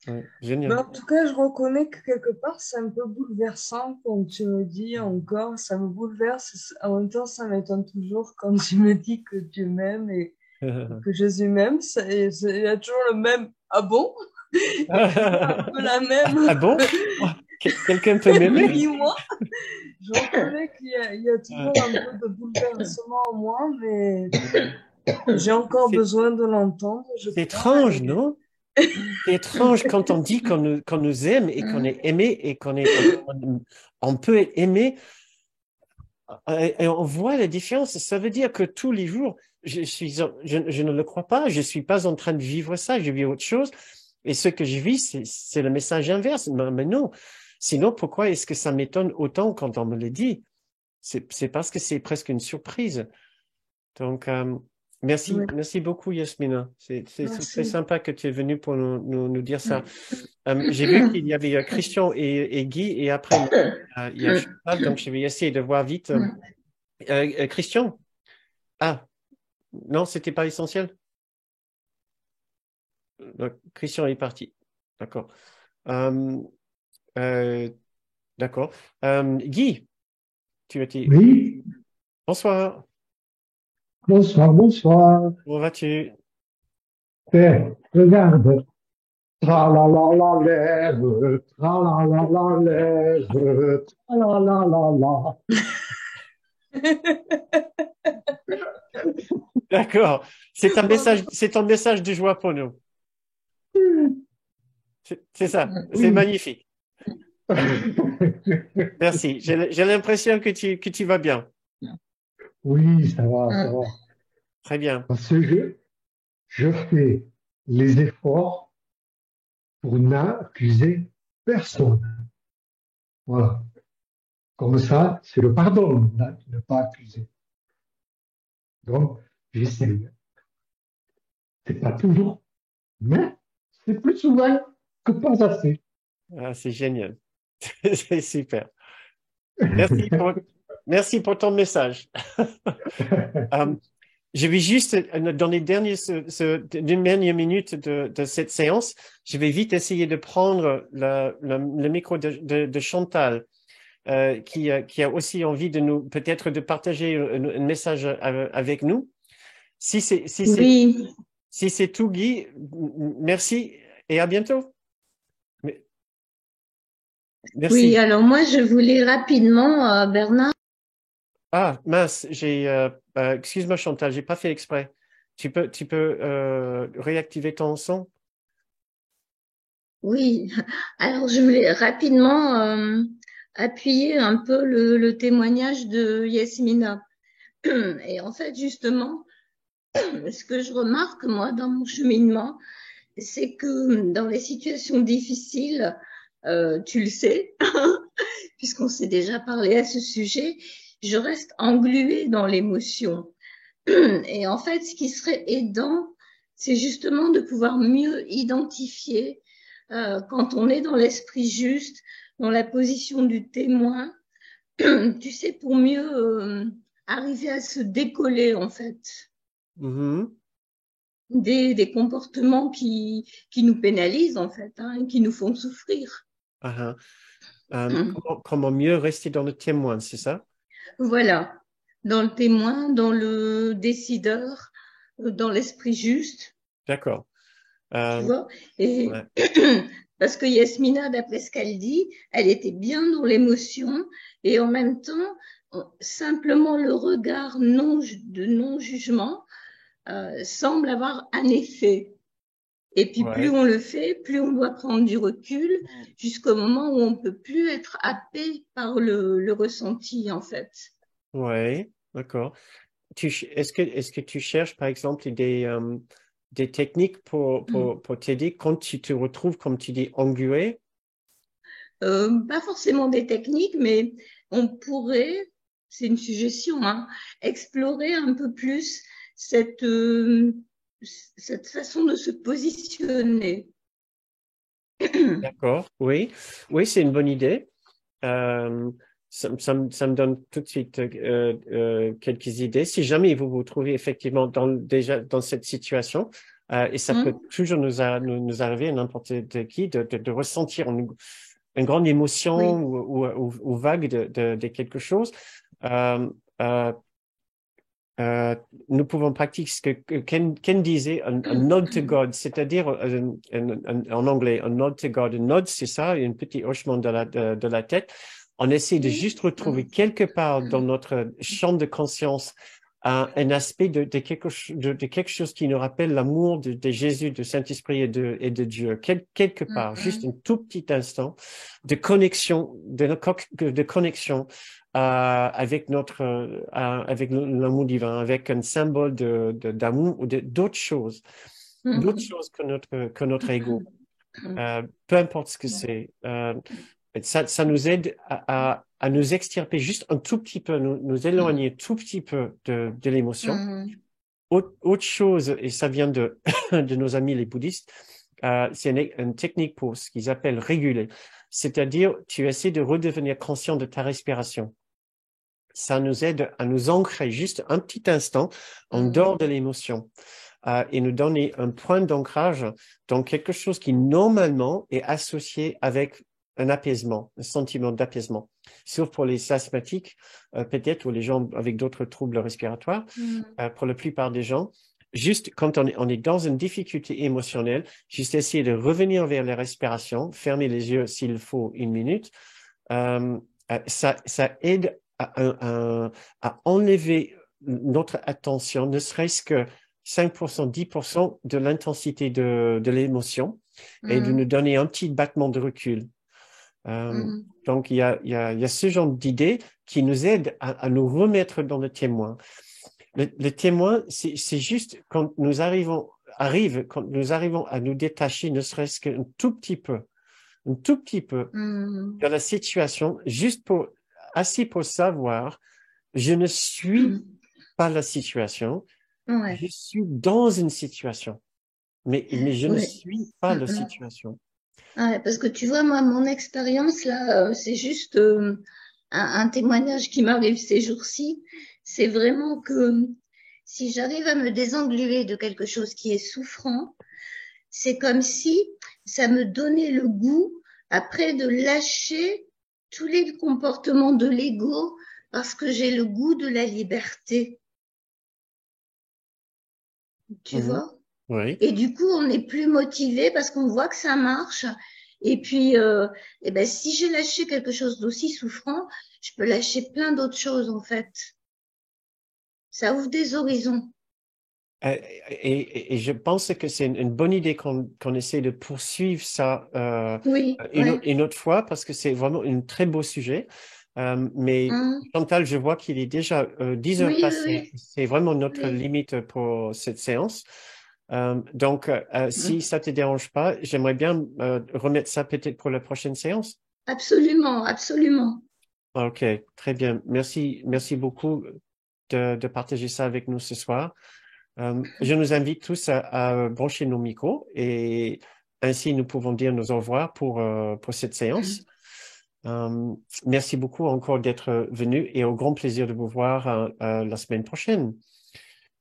Ouais, Mais génial. en tout cas, je reconnais que quelque part, c'est un peu bouleversant quand tu me dis encore, ça me bouleverse. En même temps, ça m'étonne toujours quand tu me dis que tu m'aimes et que Jésus m'aime. Il y a toujours le même «Ah bon?» Il y a toujours un peu la même Ah bon? Quelqu'un peut m'aimer? «Oui, moi?» Je reconnais il y a Euh, toujours un peu de bouleversement en moi, mais j'ai encore C'est besoin de l'entendre, je c'est crois. étrange, non? C'est étrange quand on dit qu'on nous aime et qu'on est aimé et on peut être aimé et on voit la différence. Ça veut dire que tous les jours, je ne le crois pas, je suis pas en train de vivre ça, je vis autre chose. Et ce que je vis, c'est le message inverse. Mais non. Sinon, pourquoi est-ce que ça m'étonne autant quand on me le dit? C'est parce que c'est presque une surprise. Donc, Oui, merci beaucoup, Yasmina. C'est très merci. sympa que tu es venu pour nous dire ça. J'ai vu qu'il y avait Christian et Guy, et après, il y a Chantal, donc je vais essayer de voir vite. Christian? Ah, non, c'était pas essentiel. Donc, Christian est parti. D'accord. Euh, euh, d'accord. Guy, tu étais. Oui, Bonsoir. bonsoir, bonsoir. Comment vas-tu? Regarde. Tra la la la lèvre, tra la la la lèvre, tra la la la la. D'accord. C'est un message de joie pour nous. C'est ça. C'est Oui. magnifique. Merci. J'ai l'impression que tu vas bien. Oui, ça va, ça va. Très bien. Parce que je fais les efforts pour n'accuser personne. Voilà. Comme ça, c'est le pardon, ne pas accuser. Donc, j'essaye. C'est pas toujours, mais c'est plus souvent que pas assez. Ah, c'est génial. C'est super. Merci pour, merci pour ton message. Euh, je vais juste, dans les d'une dernière minute de cette séance, je vais vite essayer de prendre le micro de Chantal, qui a aussi envie de nous, peut-être de partager un message avec nous. Si c'est, si c'est, Oui, si c'est tout, Guy, merci et à bientôt. oui. Merci. Alors moi, je voulais rapidement, Bernard. Ah, mince, excuse-moi Chantal, j'ai pas fait exprès. Tu peux réactiver ton son? Oui. Alors je voulais rapidement appuyer un peu le témoignage de Yasmina. Et en fait, justement, ce que je remarque moi dans mon cheminement, c'est que dans les situations difficiles, tu le sais, puisqu'on s'est déjà parlé à ce sujet, je reste engluée dans l'émotion. Et en fait, ce qui serait aidant, c'est justement de pouvoir mieux identifier quand on est dans l'esprit juste, dans la position du témoin, tu sais, pour mieux arriver à se décoller, en fait, Mhm. des comportements qui nous pénalisent, en fait, hein, et qui nous font souffrir. Ah, comment mieux rester dans le témoin, c'est ça? Voilà, dans le témoin, dans le décideur, dans l'esprit juste, D'accord. tu Euh, vois. Et ouais. parce que Yasmina, d'après ce qu'elle dit, elle était bien dans l'émotion et en même temps, simplement le regard de non-jugement semble avoir un effet. Et puis plus Ouais. on le fait, plus on doit prendre du recul jusqu'au moment où on peut plus être happé par le ressenti, en fait. Ouais. D'accord. Est-ce que tu cherches, par exemple, des techniques pour t'aider quand tu te retrouves, comme tu dis, englué? Pas forcément des techniques, mais on pourrait, c'est une suggestion, hein, explorer un peu plus cette façon de se positionner. D'accord. Oui. Oui, c'est une bonne idée. Euh, ça me donne tout de suite quelques idées. Si jamais vous vous trouvez effectivement déjà dans cette situation, et ça peut Hum, toujours nous arriver à n'importe qui de ressentir une grande émotion oui. ou vague de quelque chose. Euh, euh, nous pouvons pratiquer ce que Ken disait, un nod to God, c'est-à-dire en anglais, un nod to God. Un nod, c'est ça, un petit hochement de la tête. On essaie de Oui. juste retrouver quelque part dans notre champ de conscience un aspect de quelque chose qui nous rappelle l'amour de Jésus, de Saint-Esprit et de Dieu. Quelque part, juste un tout petit instant de connexion, de connexion avec l'amour divin, avec un symbole d'amour ou d'autres choses que notre ego. Peu importe ce que c'est. Ça nous aide à nous extirper juste un tout petit peu, nous éloigner tout petit peu de l'émotion. Autre chose, et ça vient de nos amis les bouddhistes, c'est une technique pour ce qu'ils appellent réguler. C'est-à-dire, tu essaies de redevenir conscient de ta respiration. Ça nous aide à nous ancrer juste un petit instant en dehors de l'émotion et nous donner un point d'ancrage dans quelque chose qui normalement est associé avec un apaisement, un sentiment d'apaisement. Sauf pour les asthmatiques, peut-être, ou les gens avec d'autres troubles respiratoires. Pour la plupart des gens, juste quand on est dans une difficulté émotionnelle, juste essayer de revenir vers la respiration, fermer les yeux s'il faut une minute, ça aide à enlever notre attention, ne serait-ce que 5%, 10% de l'intensité de l'émotion et de nous donner un petit battement de recul. Donc, il y a ce genre d'idées qui nous aident à nous remettre dans le témoin. Le témoin, c'est juste quand quand nous arrivons à nous détacher, ne serait-ce qu'un tout petit peu, un tout petit peu de la situation, assez pour savoir, je ne suis pas la situation, Ouais, je suis dans une situation, mais je ne ouais. suis pas la situation. Ouais, parce que tu vois, moi, mon expérience là, c'est juste un témoignage qui m'arrive ces jours-ci. C'est vraiment que si j'arrive à me désengluer de quelque chose qui est souffrant, c'est comme si ça me donnait le goût après de lâcher tous les comportements de l'ego parce que j'ai le goût de la liberté, tu Mhm. vois? Oui. Et du coup, on est plus motivé parce qu'on voit que ça marche. Et puis, eh ben, si j'ai lâché quelque chose d'aussi souffrant, je peux lâcher plein d'autres choses, en fait. Ça ouvre des horizons. Et je pense que c'est une bonne idée qu'on essaie de poursuivre ça Oui, ouais. une autre fois parce que c'est vraiment un très beau sujet. Mais Hum. Chantal, je vois qu'il est déjà 10 heures Oui, oui, passées. oui, C'est vraiment notre oui. limite pour cette séance. Donc, si Hum. ça te dérange pas, j'aimerais bien remettre ça peut-être pour la prochaine séance. Absolument, absolument. Ok, très bien. Merci beaucoup. de partager ça avec nous ce soir. Je nous invite tous à brancher nos micros et ainsi nous pouvons dire nos au revoir pour cette séance. Merci beaucoup encore d'être venu et au grand plaisir de vous voir la semaine prochaine.